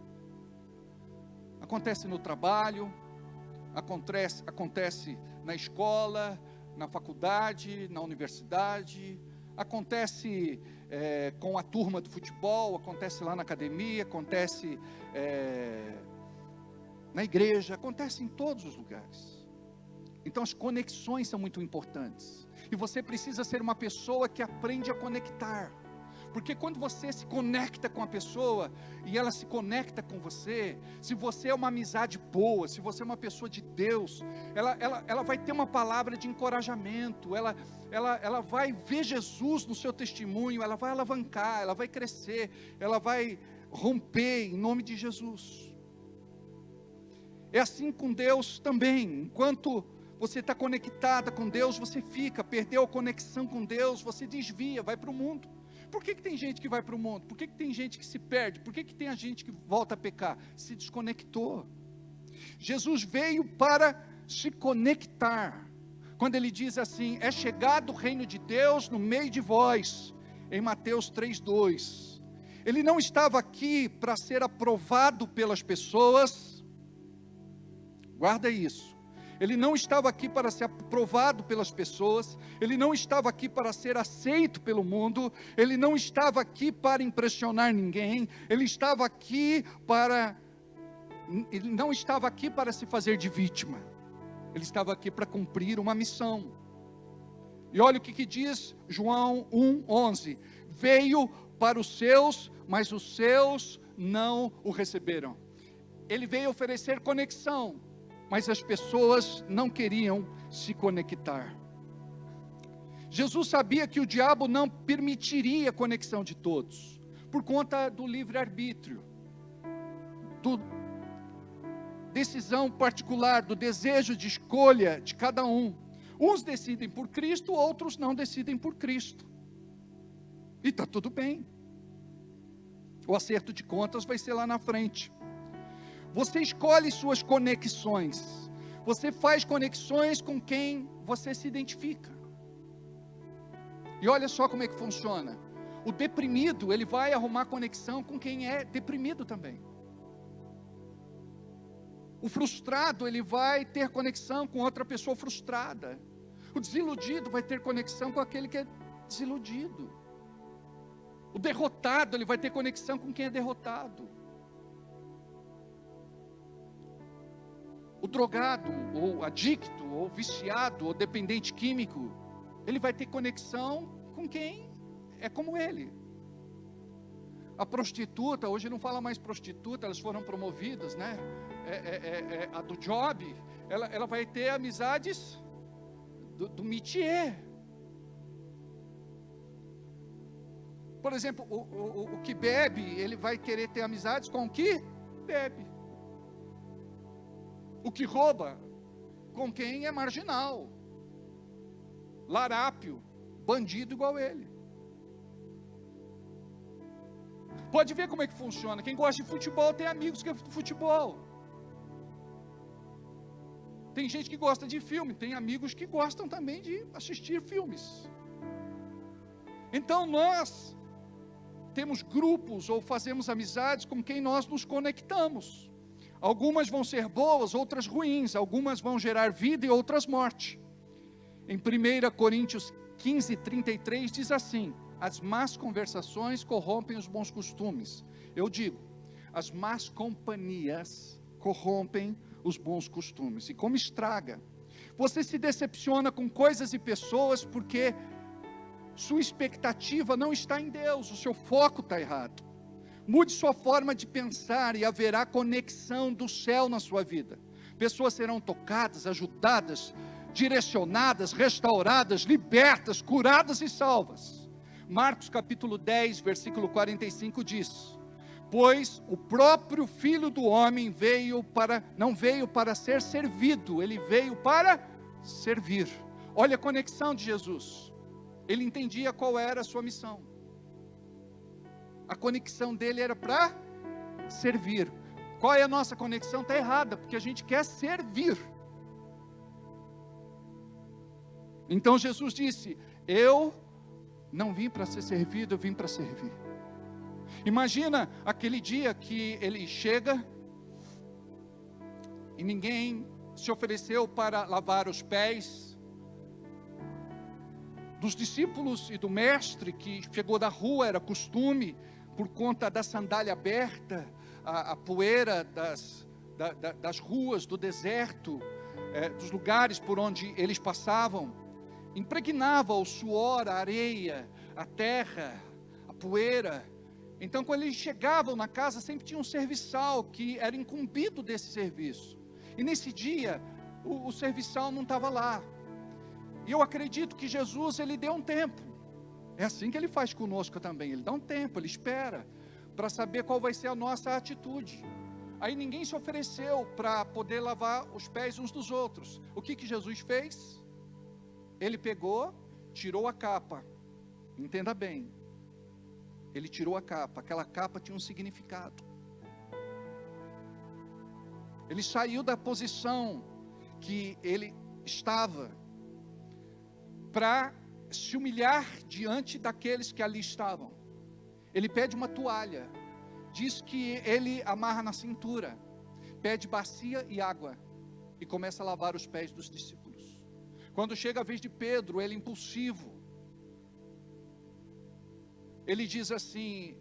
Acontece no trabalho, acontece na escola, na faculdade, na universidade, acontece com a turma do futebol, acontece lá na academia, acontece na igreja, acontece em todos os lugares. Então as conexões são muito importantes, e você precisa ser uma pessoa que aprende a conectar, porque quando você se conecta com a pessoa, e ela se conecta com você, se você é uma amizade boa, se você é uma pessoa de Deus, ela vai ter uma palavra de encorajamento, ela vai ver Jesus no seu testemunho, ela vai alavancar, ela vai crescer, ela vai romper em nome de Jesus. É assim com Deus também. Enquanto você está conectada com Deus, você fica, perdeu a conexão com Deus, você desvia, vai para o mundo. Por que tem gente que vai para o mundo? Por que tem gente que se perde? Por que tem a gente que volta a pecar? Se desconectou. Jesus veio para se conectar. Quando ele diz assim: é chegado o reino de Deus no meio de vós, em Mateus 3:2. Ele não estava aqui para ser aprovado pelas pessoas. Guarda isso. Ele não estava aqui para ser aprovado pelas pessoas. Ele não estava aqui para ser aceito pelo mundo. Ele não estava aqui para impressionar ninguém. Ele não estava aqui para se fazer de vítima. Ele estava aqui para cumprir uma missão. E olha o que diz João 1:11. Veio para os seus, mas os seus não o receberam. Ele veio oferecer conexão, mas as pessoas não queriam se conectar. Jesus sabia que o diabo não permitiria a conexão de todos, por conta do livre-arbítrio, do decisão particular, do desejo de escolha de cada um. Uns decidem por Cristo, outros não decidem por Cristo. E está tudo bem. O acerto de contas vai ser lá na frente. Você escolhe suas conexões. Você faz conexões com quem você se identifica. E olha só como é que funciona. O deprimido, ele vai arrumar conexão com quem é deprimido também. O frustrado, ele vai ter conexão com outra pessoa frustrada. O desiludido vai ter conexão com aquele que é desiludido. O derrotado, ele vai ter conexão com quem é derrotado. O drogado, ou adicto, ou viciado, ou dependente químico, ele vai ter conexão com quem é como ele. A prostituta, hoje não fala mais prostituta, elas foram promovidas, né? A do job, ela vai ter amizades do métier. Por exemplo, o que bebe, ele vai querer ter amizades com o que bebe. O que rouba, com quem é marginal. Larápio, bandido igual ele. Pode ver como é que funciona. Quem gosta de futebol tem amigos que gostam de futebol. Tem gente que gosta de filme, tem amigos que gostam também de assistir filmes. Então nós temos grupos ou fazemos amizades com quem nós nos conectamos. Algumas vão ser boas, outras ruins. Algumas vão gerar vida e outras morte. Em 1 Coríntios 15:33 diz assim: as más conversações corrompem os bons costumes. Eu digo, as más companhias corrompem os bons costumes. E como estraga. Você se decepciona com coisas e pessoas porque sua expectativa não está em Deus, o seu foco está errado. Mude sua forma de pensar e haverá conexão do céu na sua vida. Pessoas serão tocadas, ajudadas, direcionadas, restauradas, libertas, curadas e salvas. Marcos capítulo 10, versículo 45 diz: pois o próprio Filho do Homem não veio para ser servido, ele veio para servir. Olha a conexão de Jesus. Ele entendia qual era a sua missão. A conexão dele era para servir. Qual é a nossa conexão? Está errada, porque a gente quer servir. Então Jesus disse: eu não vim para ser servido, eu vim para servir. Imagina aquele dia que ele chega e ninguém se ofereceu para lavar os pés dos discípulos e do mestre, que chegou da rua, era costume, por conta da sandália aberta, a poeira das ruas, do deserto, dos lugares por onde eles passavam, impregnava o suor, a areia, a terra, a poeira. Então quando eles chegavam na casa, sempre tinha um serviçal que era incumbido desse serviço. E nesse dia, o serviçal não estava lá. E eu acredito que Jesus, ele deu um tempo. É assim que ele faz conosco também. Ele dá um tempo, ele espera para saber qual vai ser a nossa atitude. Aí ninguém se ofereceu para poder lavar os pés uns dos outros. O que Jesus fez? Ele pegou, tirou a capa. Entenda bem. Ele tirou a capa. Aquela capa tinha um significado. Ele saiu da posição que ele estava para se humilhar diante daqueles que ali estavam. Ele pede uma toalha, diz que ele amarra na cintura, pede bacia e água e começa a lavar os pés dos discípulos. Quando chega a vez de Pedro, ele é impulsivo. Ele diz assim,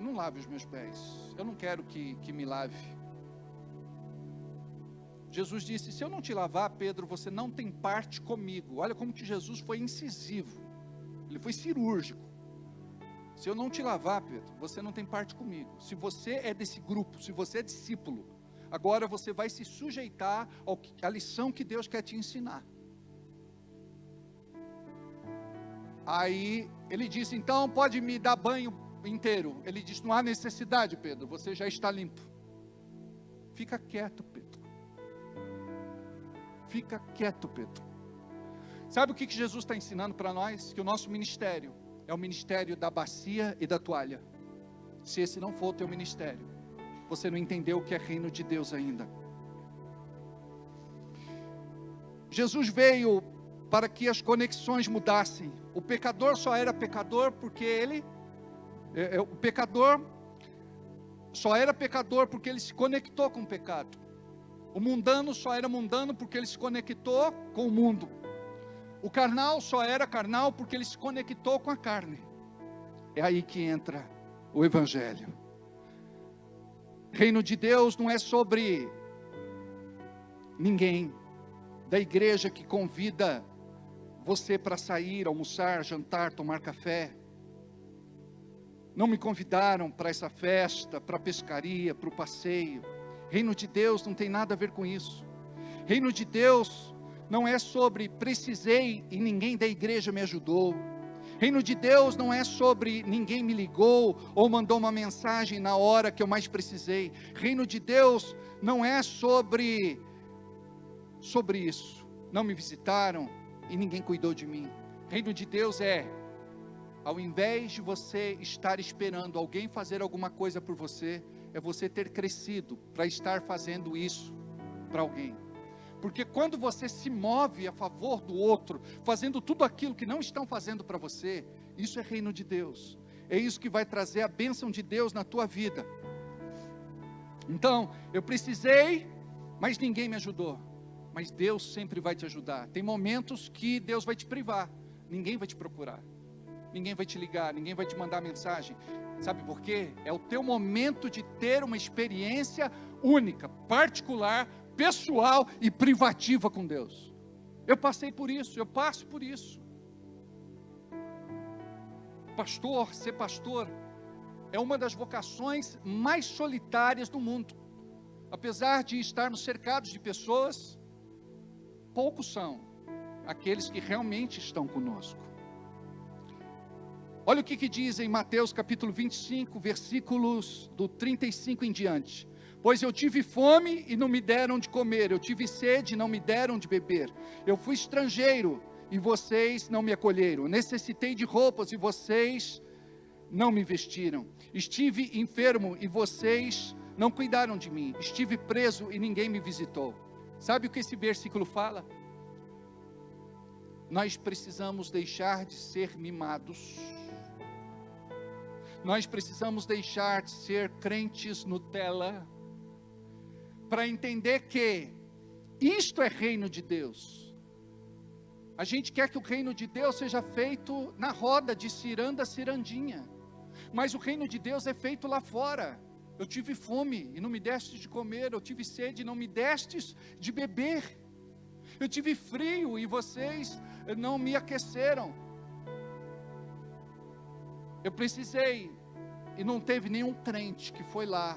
não lave os meus pés, eu não quero que me lave. Jesus disse, se eu não te lavar, Pedro, você não tem parte comigo. Olha como que Jesus foi incisivo, ele foi cirúrgico. Se eu não te lavar, Pedro, você não tem parte comigo. Se você é desse grupo, se você é discípulo, agora você vai se sujeitar à lição que Deus quer te ensinar. Aí ele disse, então pode me dar banho inteiro. Ele disse, não há necessidade, Pedro, você já está limpo. Fica quieto, Pedro. Fica quieto, Pedro. Sabe o que Jesus está ensinando para nós? Que o nosso ministério é o ministério da bacia e da toalha. Se esse não for o teu ministério, você não entendeu o que é reino de Deus ainda. Jesus veio para que as conexões mudassem. O pecador só era pecador porque o pecador só era pecador porque ele se conectou com o pecado. O mundano só era mundano porque ele se conectou com o mundo. O carnal só era carnal porque ele se conectou com a carne. É aí que entra o Evangelho. Reino de Deus não é sobre ninguém da igreja que convida você para sair, almoçar, jantar, tomar café. Não me convidaram para essa festa, para a pescaria, para o passeio. Reino de Deus não tem nada a ver com isso. Reino de Deus não é sobre precisei e ninguém da igreja me ajudou. Reino de Deus não é sobre ninguém me ligou ou mandou uma mensagem na hora que eu mais precisei. Reino de Deus não é sobre isso. Não me visitaram e ninguém cuidou de mim. Reino de Deus é, ao invés de você estar esperando alguém fazer alguma coisa por você, é você ter crescido para estar fazendo isso para alguém. Porque quando você se move a favor do outro, fazendo tudo aquilo que não estão fazendo para você, isso é reino de Deus. É isso que vai trazer a bênção de Deus na tua vida. Então, eu precisei, mas ninguém me ajudou. Mas Deus sempre vai te ajudar. Tem momentos que Deus vai te privar. Ninguém vai te procurar. Ninguém vai te ligar, ninguém vai te mandar mensagem. Sabe por quê? É o teu momento de ter uma experiência única, particular, pessoal e privativa com Deus. Eu passei por isso, eu passo por isso. Pastor, ser pastor é uma das vocações mais solitárias do mundo. Apesar de estarmos cercados de pessoas, poucos são aqueles que realmente estão conosco. Olha o que diz em Mateus capítulo 25, versículos do 35 em diante. Pois eu tive fome e não me deram de comer, eu tive sede e não me deram de beber, eu fui estrangeiro e vocês não me acolheram, necessitei de roupas e vocês não me vestiram, estive enfermo e vocês não cuidaram de mim, estive preso e ninguém me visitou. Sabe o que esse versículo fala? Nós precisamos deixar de ser mimados. Nós precisamos deixar de ser crentes Nutella, para entender que isto é reino de Deus. A gente quer que o reino de Deus seja feito na roda de ciranda a cirandinha, mas o reino de Deus é feito lá fora. Eu tive fome e não me destes de comer, eu tive sede e não me destes de beber, eu tive frio e vocês não me aqueceram, eu precisei, e não teve nenhum crente que foi lá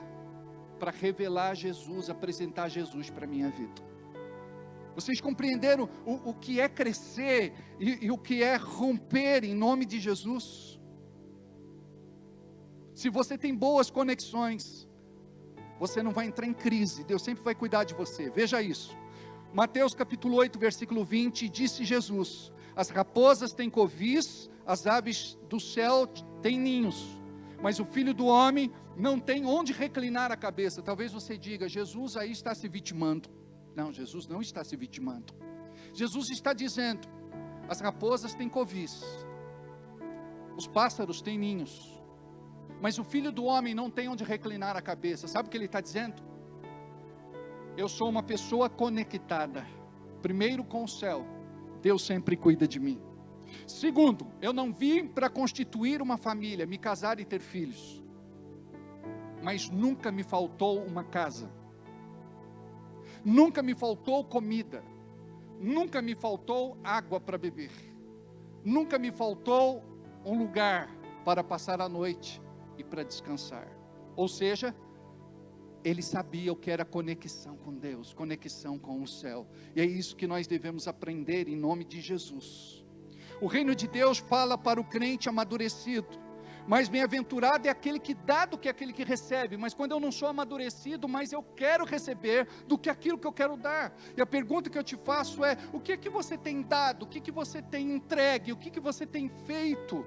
para revelar Jesus, apresentar Jesus para a minha vida. Vocês compreenderam o que é crescer e o que é romper em nome de Jesus? Se você tem boas conexões, você não vai entrar em crise, Deus sempre vai cuidar de você. Veja isso, Mateus capítulo 8, versículo 20, disse Jesus: as raposas têm covis, as aves do céu têm ninhos, mas o Filho do Homem não tem onde reclinar a cabeça. Talvez você diga, Jesus aí está se vitimando. Não, Jesus não está se vitimando. Jesus está dizendo, as raposas têm covis, Os pássaros têm ninhos, mas o Filho do Homem não tem onde reclinar a cabeça. Sabe o que ele está dizendo? Eu sou uma pessoa conectada, primeiro com o céu, Deus sempre cuida de mim. Segundo, eu não vim para constituir uma família, me casar e ter filhos, mas nunca me faltou uma casa, nunca me faltou comida, nunca me faltou água para beber, nunca me faltou um lugar para passar a noite e para descansar. Ou seja, ele sabia o que era conexão com Deus, conexão com o céu. E é isso que nós devemos aprender em nome de Jesus. O reino de Deus fala para o crente amadurecido, mas bem-aventurado é aquele que dá do que aquele que recebe. Mas quando eu não sou amadurecido, mas eu quero receber do que aquilo que eu quero dar. E a pergunta que eu te faço é: o que é que você tem dado? O que é que você tem entregue? O que é que você tem feito?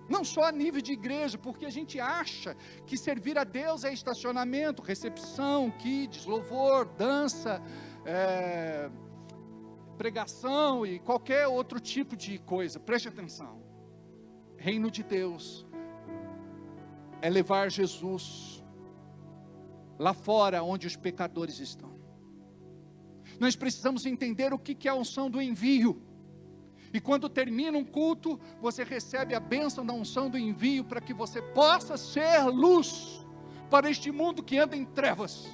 Não só a nível de igreja, porque a gente acha que servir a Deus é estacionamento, recepção, kids, louvor, dança, pregação e qualquer outro tipo de coisa. Preste atenção. Reino de Deus é levar Jesus lá fora onde os pecadores estão. Nós precisamos entender o que é a unção do envio. E quando termina um culto, você recebe a bênção da unção do envio para que você possa ser luz para este mundo que anda em trevas,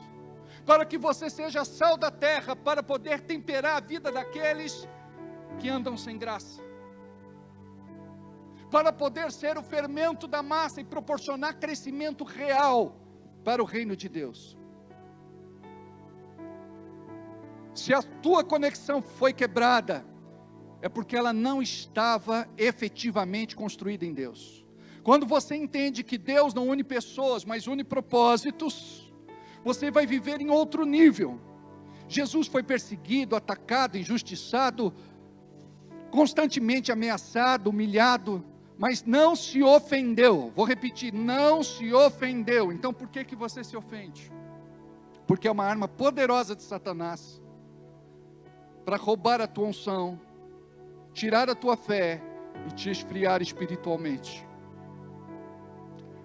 para que você seja sal da terra, para poder temperar a vida daqueles que andam sem graça, para poder ser o fermento da massa e proporcionar crescimento real para o reino de Deus. Se a tua conexão foi quebrada, é porque ela não estava efetivamente construída em Deus. Quando você entende que Deus não une pessoas, mas une propósitos, você vai viver em outro nível. Jesus foi perseguido, atacado, injustiçado, constantemente ameaçado, humilhado, mas não se ofendeu. Vou repetir, não se ofendeu. Então por que você se ofende? Porque é uma arma poderosa de Satanás para roubar a tua unção, tirar a tua fé e te esfriar espiritualmente.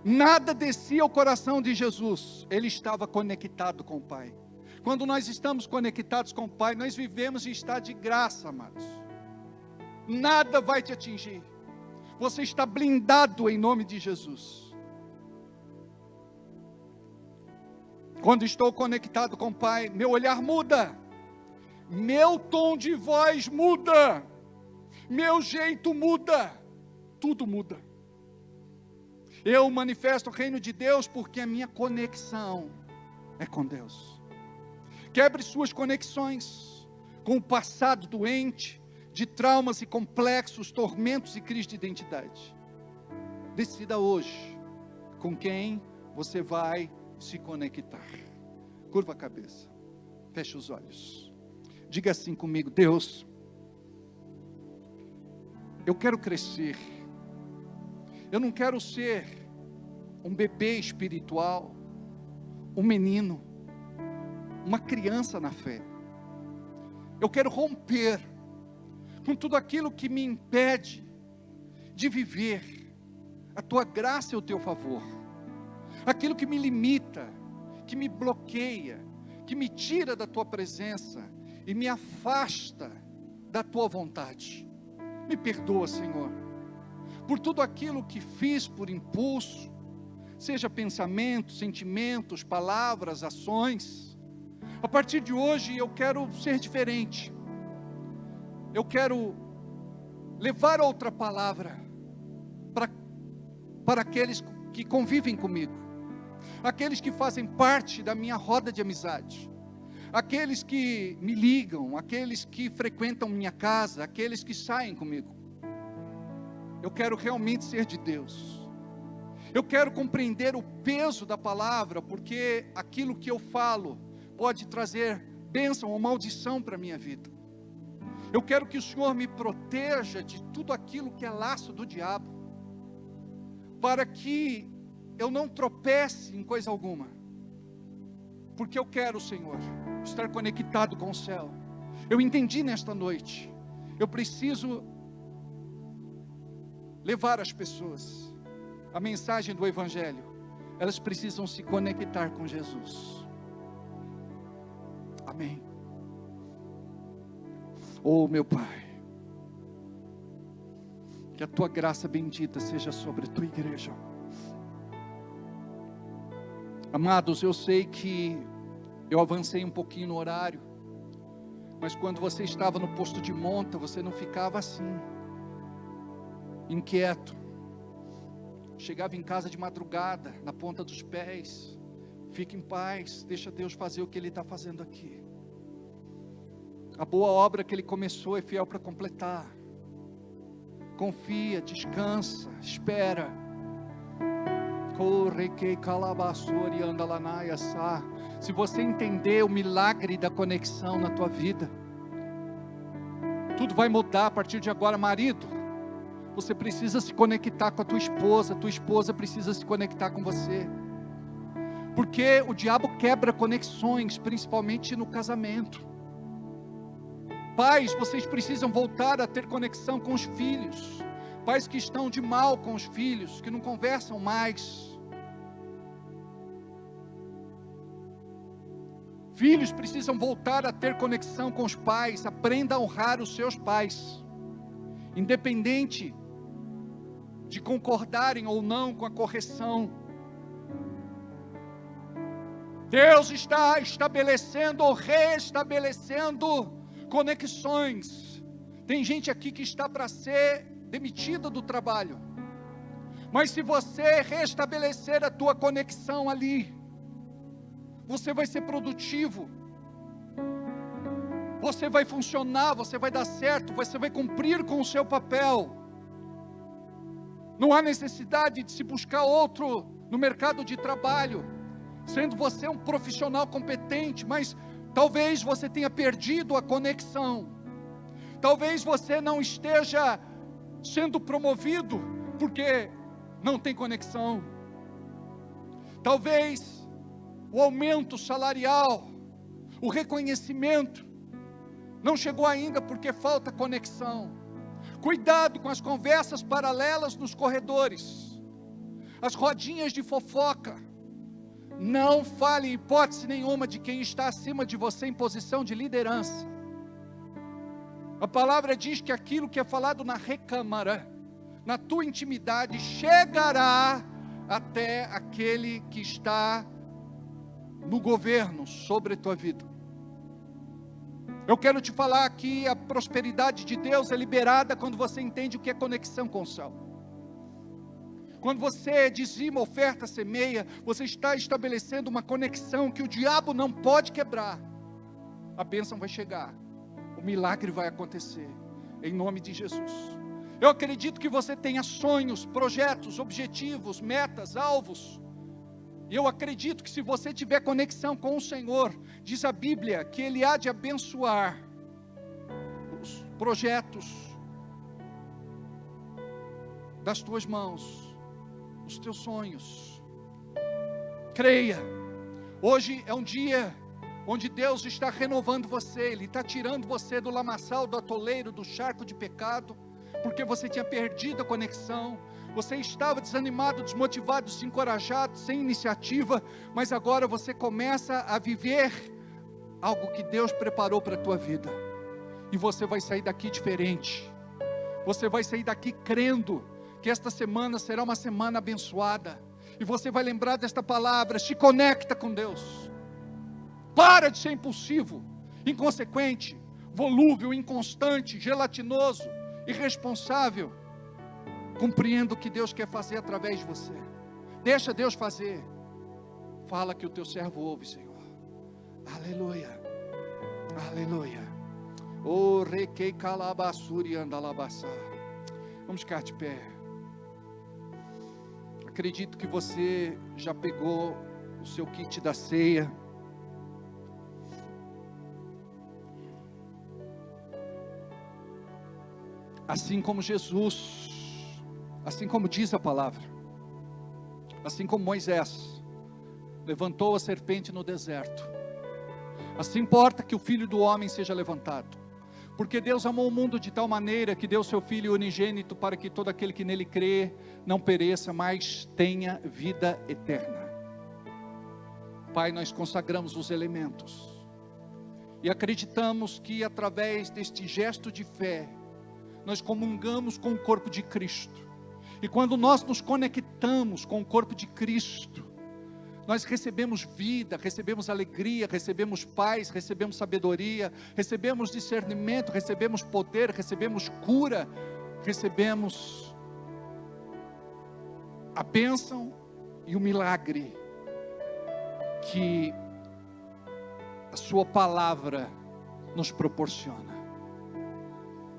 Nada descia ao coração de Jesus, ele estava conectado com o Pai. Quando nós estamos conectados com o Pai, nós vivemos em estado de graça, amados. Nada vai te atingir, você está blindado em nome de Jesus. Quando estou conectado com o Pai, meu olhar muda, meu tom de voz muda, meu jeito muda, tudo muda. Eu manifesto o reino de Deus porque a minha conexão é com Deus. Quebre suas conexões com o passado doente, de traumas e complexos, tormentos e crise de identidade. Decida hoje com quem você vai se conectar. Curva a cabeça, feche os olhos. Diga assim comigo: Deus, eu quero crescer. Eu não quero ser um bebê espiritual, um menino, uma criança na fé. Eu quero romper com tudo aquilo que me impede de viver a tua graça e o teu favor. Aquilo que me limita, que me bloqueia, que me tira da tua presença e me afasta da tua vontade. Me perdoa, Senhor, por tudo aquilo que fiz por impulso, seja pensamentos, sentimentos, palavras, ações. A partir de hoje eu quero ser diferente. Eu quero levar outra palavra para aqueles que convivem comigo, aqueles que fazem parte da minha roda de amizade, aqueles que me ligam, aqueles que frequentam minha casa, aqueles que saem comigo. Eu quero realmente ser de Deus. Eu quero compreender o peso da palavra, porque aquilo que eu falo pode trazer bênção ou maldição para a minha vida. Eu quero que o Senhor me proteja de tudo aquilo que é laço do diabo, para que eu não tropece em coisa alguma, porque eu quero, Senhor, estar conectado com o céu. Eu entendi nesta noite, eu preciso levar as pessoas a mensagem do Evangelho, elas precisam se conectar com Jesus. Amém. Oh, meu Pai, que a tua graça bendita seja sobre a tua igreja. Amados, eu sei que eu avancei um pouquinho no horário, mas quando você estava no posto de monta, você não ficava assim, inquieto. Chegava em casa de madrugada, na ponta dos pés. Fique em paz, deixa Deus fazer o que Ele está fazendo aqui. A boa obra que Ele começou é fiel para completar. Confia, descansa, espera. Se você entender o milagre da conexão na tua vida, tudo vai mudar a partir de agora. Marido, você precisa se conectar com a tua esposa precisa se conectar com você, porque o diabo quebra conexões, principalmente no casamento. Pais, vocês precisam voltar a ter conexão com os filhos. Pais que estão de mal com os filhos, que não conversam mais. Filhos precisam voltar a ter conexão com os pais. Aprenda a honrar os seus pais, independente de concordarem ou não com a correção. Deus está estabelecendo ou restabelecendo conexões. Tem gente aqui que está para ser demitida do trabalho, mas se você restabelecer a tua conexão ali, você vai ser produtivo, você vai funcionar, você vai dar certo, você vai cumprir com o seu papel. Não há necessidade de se buscar outro no mercado de trabalho, sendo você um profissional competente, mas talvez você tenha perdido a conexão. Talvez você não esteja sendo promovido porque não tem conexão. Talvez o aumento salarial, o reconhecimento não chegou ainda porque falta conexão. Cuidado com as conversas paralelas nos corredores, as rodinhas de fofoca. Não fale em hipótese nenhuma de quem está acima de você em posição de liderança. A palavra diz que aquilo que é falado na recâmara, na tua intimidade, chegará até aquele que está no governo sobre a tua vida. Eu quero te falar que a prosperidade de Deus é liberada quando você entende o que é conexão com o céu. Quando você dizima, oferta, semeia, você está estabelecendo uma conexão que o diabo não pode quebrar. A bênção vai chegar, o milagre vai acontecer, em nome de Jesus. Eu acredito que você tenha sonhos, projetos, objetivos, metas, alvos. E eu acredito que se você tiver conexão com o Senhor, diz a Bíblia que Ele há de abençoar os projetos das tuas mãos, os teus sonhos. Creia, hoje é um dia onde Deus está renovando você. Ele está tirando você do lamaçal, do atoleiro, do charco de pecado, porque você tinha perdido a conexão. Você estava desanimado, desmotivado, desencorajado, sem iniciativa, mas agora você começa a viver algo que Deus preparou para a tua vida, e você vai sair daqui diferente. Você vai sair daqui crendo que esta semana será uma semana abençoada, e você vai lembrar desta palavra: se conecta com Deus. Para de ser impulsivo, inconsequente, volúvel, inconstante, gelatinoso, irresponsável. Compreenda o que Deus quer fazer através de você. Deixa Deus fazer. Fala que o teu servo ouve, Senhor. Aleluia, aleluia. O requei calabassuri andalabassá. Vamos ficar de pé. Acredito que você já pegou o seu kit da ceia. Assim como Jesus, assim como diz a palavra, assim como Moisés levantou a serpente no deserto, assim importa que o Filho do Homem seja levantado, Porque Deus amou o mundo de tal maneira que deu seu Filho unigênito para que todo aquele que nele crê não pereça, mas tenha vida eterna. Pai, nós consagramos os elementos e acreditamos que através deste gesto de fé, nós comungamos com o corpo de Cristo. E quando nós nos conectamos com o corpo de Cristo, nós recebemos vida, recebemos alegria, recebemos paz, recebemos sabedoria, recebemos discernimento, recebemos poder, recebemos cura, recebemos a bênção e o milagre que a sua palavra nos proporciona.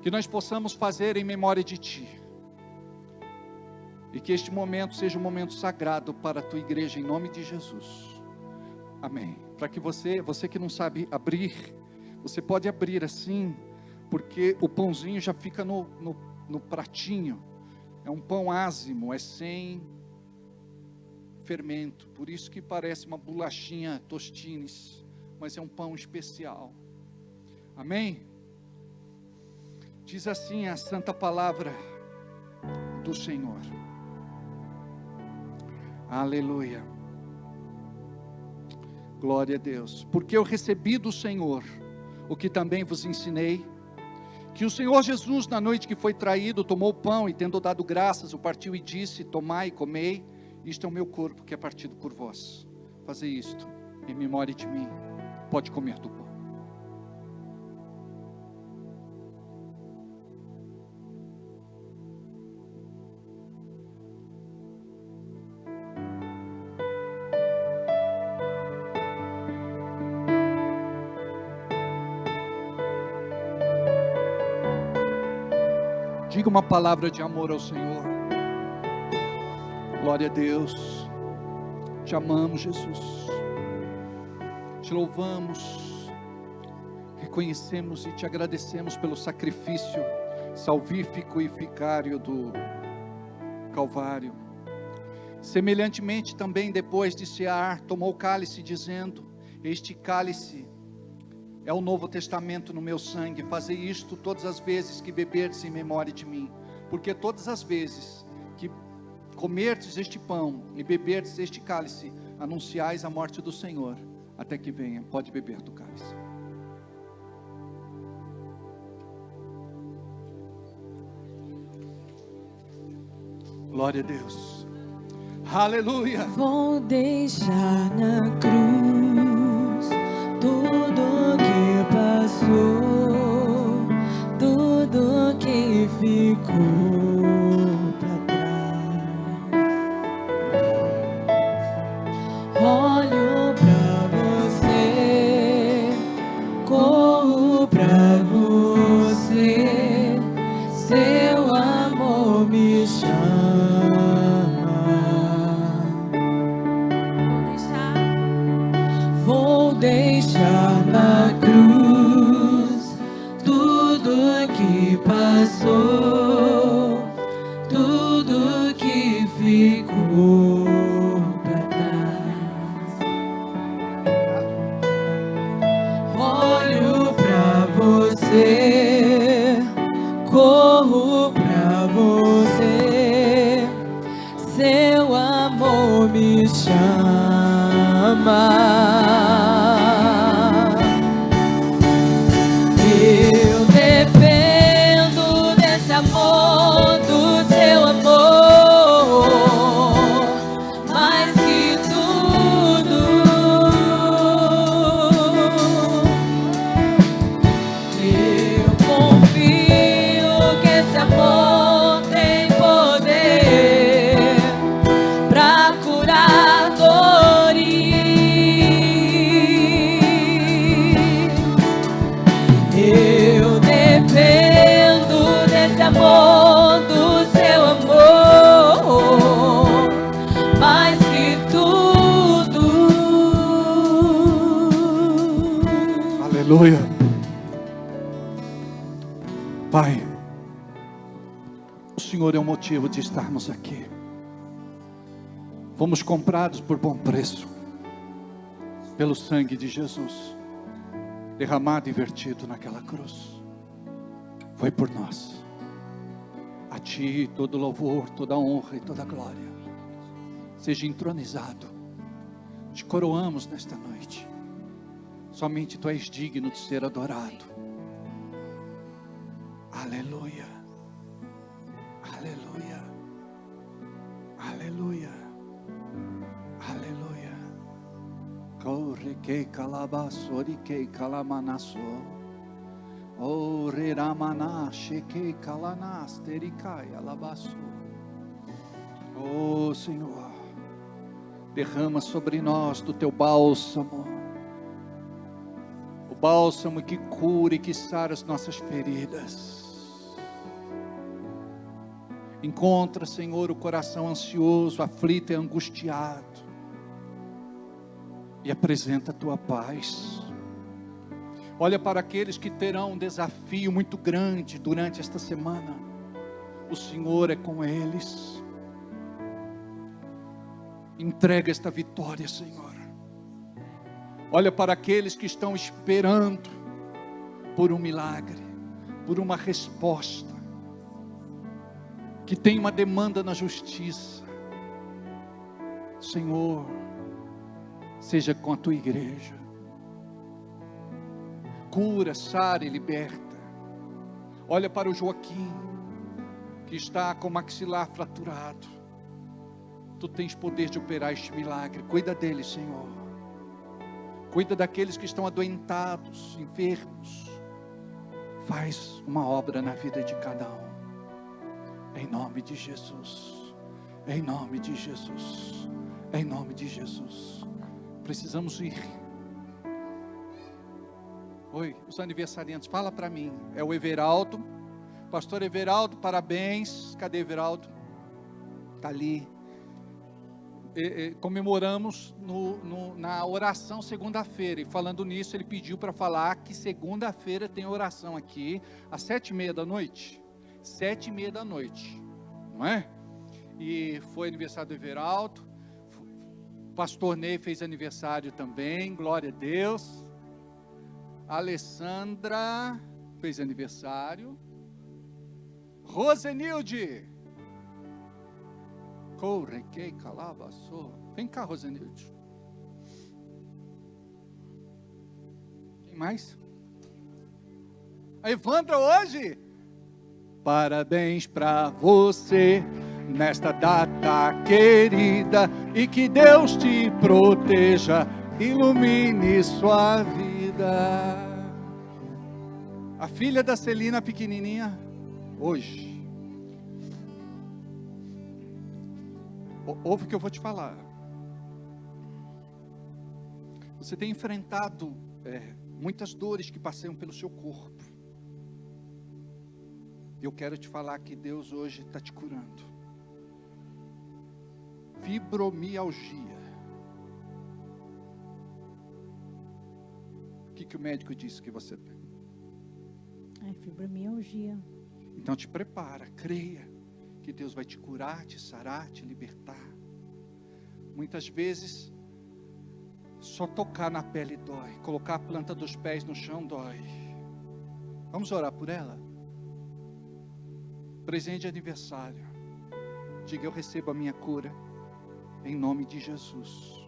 Que nós possamos fazer em memória de Ti. E que este momento seja um momento sagrado para a Tua igreja, em nome de Jesus. Amém. Para que você que não sabe abrir, você pode abrir assim, porque o pãozinho já fica no pratinho. É um pão ázimo, é sem fermento. Por isso que parece uma bolachinha Tostines, mas é um pão especial. Amém? Diz assim a santa palavra do Senhor. Aleluia. Glória a Deus. Porque eu recebi do Senhor o que também vos ensinei, que o Senhor Jesus, na noite que foi traído, tomou o pão e, tendo dado graças, o partiu e disse: tomai e comei, isto é o meu corpo que é partido por vós. Fazei isto em memória de mim. Pode comer do pão. Diga uma palavra de amor ao Senhor. Glória a Deus. Te amamos, Jesus. Te louvamos, reconhecemos e te agradecemos pelo sacrifício salvífico e vicário do Calvário. Semelhantemente também, depois de cear, tomou o cálice, dizendo: este cálice é o Novo Testamento no meu sangue. Fazei isto todas as vezes que beberdes em memória de mim. Porque todas as vezes que comerdes este pão e beberdes este cálice, anunciais a morte do Senhor até que venha. Pode beber do cálice. Glória a Deus. Aleluia. Vou deixar na cruz tudo que passou, tudo que ficou pra trás. Olho pra você, corro pra você, seu amor me chama. Vou deixar na cruz tudo que passou, tudo que ficou pra trás. Olho pra você, corro pra você, seu amor me chama. Eu dependo desse amor, do seu amor, mais que tudo. Eu confio que esse amor tem poder pra curar dores. Eu dependo desse amor, do seu amor, mais que tudo. Aleluia. Pai, o Senhor é o motivo de estarmos aqui. Fomos comprados por bom preço, pelo sangue de Jesus, derramado e vertido naquela cruz. foi por nós. A Ti todo louvor, toda honra e toda glória. Seja entronizado. Te coroamos nesta noite. Somente Tu és digno de ser adorado. Aleluia. Aleluia. Aleluia. Aleluia. Corre que calabasori que calamanaso. O reramana sheke kalanas terikai alabaso. Oh Senhor, derrama sobre nós do Teu bálsamo, o bálsamo que cura e que sara as nossas feridas. Encontra, Senhor, o coração ansioso, aflito e angustiado, e apresenta a Tua paz. Olha para aqueles que terão um desafio muito grande durante esta semana. O Senhor é com eles. Entrega esta vitória, Senhor. Olha para aqueles que estão esperando por um milagre, por uma resposta, que tem uma demanda na justiça. Senhor, seja com a Tua igreja. Cura, sara e liberta. Olha para o Joaquim, que está com o maxilar fraturado. Tu tens poder de operar este milagre. Cuida dele, Senhor. Cuida daqueles que estão adoentados, enfermos. Faz uma obra na vida de cada um. Em nome de Jesus. Em nome de Jesus. Em nome de Jesus. Precisamos ir. Oi, os aniversariantes, fala para mim. É o Everaldo. Pastor Everaldo, parabéns. Cadê Everaldo? Está ali. Comemoramos na oração segunda-feira. E falando nisso, ele pediu para falar que segunda-feira tem oração aqui, às 7h30 da noite. 7h30 da noite, não é? E foi aniversário do Everaldo. Pastor Ney fez aniversário também, glória a Deus. A Alessandra fez aniversário. Rosenilde. Corre que calabaçou. Vem cá, Rosenilde. Quem mais? A Evandra hoje. Parabéns pra você nesta data querida, e que Deus te proteja, ilumine sua vida. A filha da Celina pequenininha, hoje. Ouve o que eu vou te falar. Você tem enfrentado muitas dores que passeiam pelo seu corpo. Eu quero te falar que Deus hoje está te curando. Fibromialgia. O que o médico disse que você tem? É fibromialgia. Então te prepara, creia que Deus vai te curar, te sarar, te libertar. Muitas vezes só tocar na pele dói, colocar a planta dos pés no chão dói. Vamos orar por ela? Presente de aniversário, diga: eu recebo a minha cura em nome de Jesus.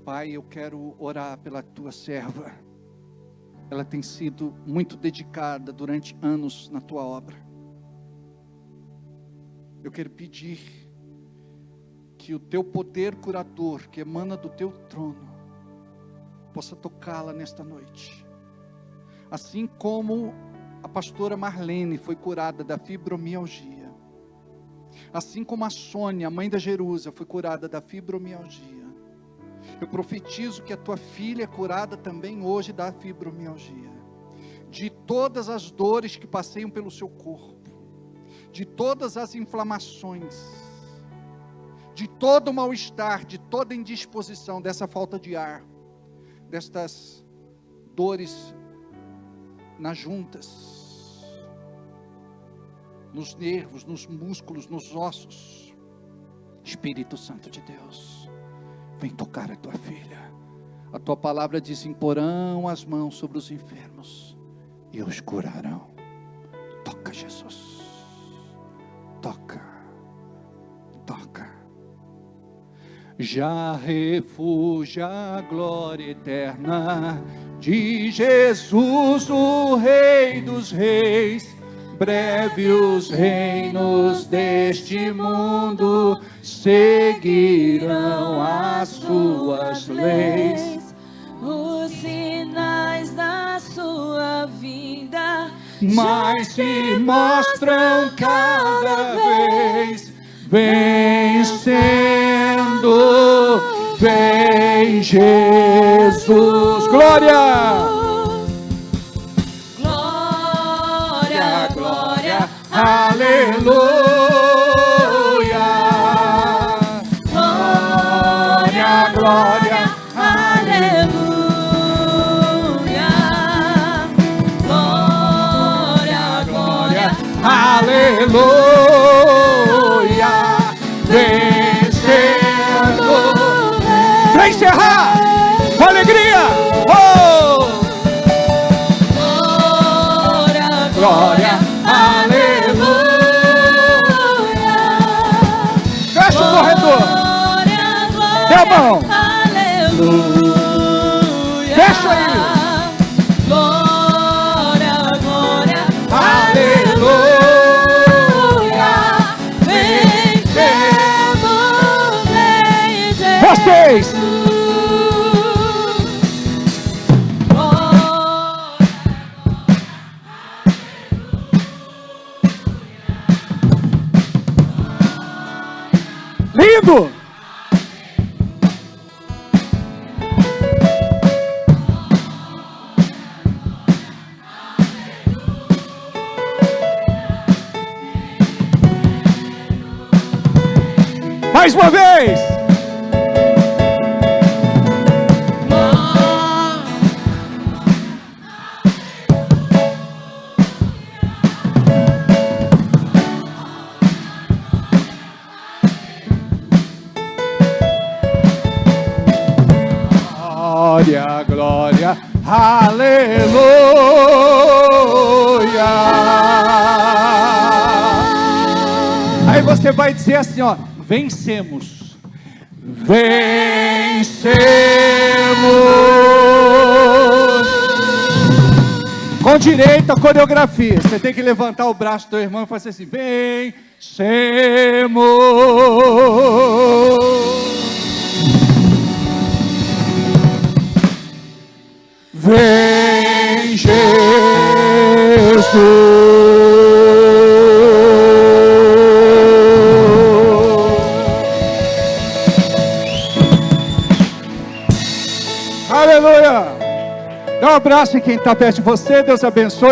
Pai, eu quero orar pela tua serva. Ela tem sido muito dedicada durante anos na tua obra. Eu quero pedir que o teu poder curador, que emana do teu trono, possa tocá-la nesta noite. Assim como a pastora Marlene foi curada da fibromialgia. Assim como a Sônia, a mãe da Jerusa, foi curada da fibromialgia. Eu profetizo que a tua filha é curada também hoje da fibromialgia. De todas as dores que passeiam pelo seu corpo. De todas as inflamações. De todo o mal-estar, de toda indisposição, dessa falta de ar. Destas dores nas juntas, nos nervos, nos músculos, nos ossos. Espírito Santo de Deus, vem tocar a tua filha. A tua palavra diz: imporão as mãos sobre os enfermos e os curarão. Toca, Jesus. Toca. Toca. Já refúgio a glória eterna de Jesus, o Rei dos Reis. Breve os reinos deste mundo seguirão as suas leis. Os sinais da sua vinda mas se mostram cada vez vencendo. Vem Jesus, glória! Glória, glória, aleluia! Glória, glória, aleluia! Glória, glória, aleluia! Vencendo! Pra encerrar, com alegria! Oh! Glória, aleluia! Fecha o corredor! Dê a mão! Aleluia! Fecha aí! Glória, glória, aleluia! Vencemos em Jesus! Vocês! Lindo! Mais uma vez! Glória, glória, aleluia. Aí você vai dizer assim, ó, vencemos. Vencemos. Com direito à coreografia. Você tem que levantar o braço do teu irmão e fazer assim, vencemos. Vem Jesus. Aleluia. Dá um abraço em quem está perto de você. Deus abençoe.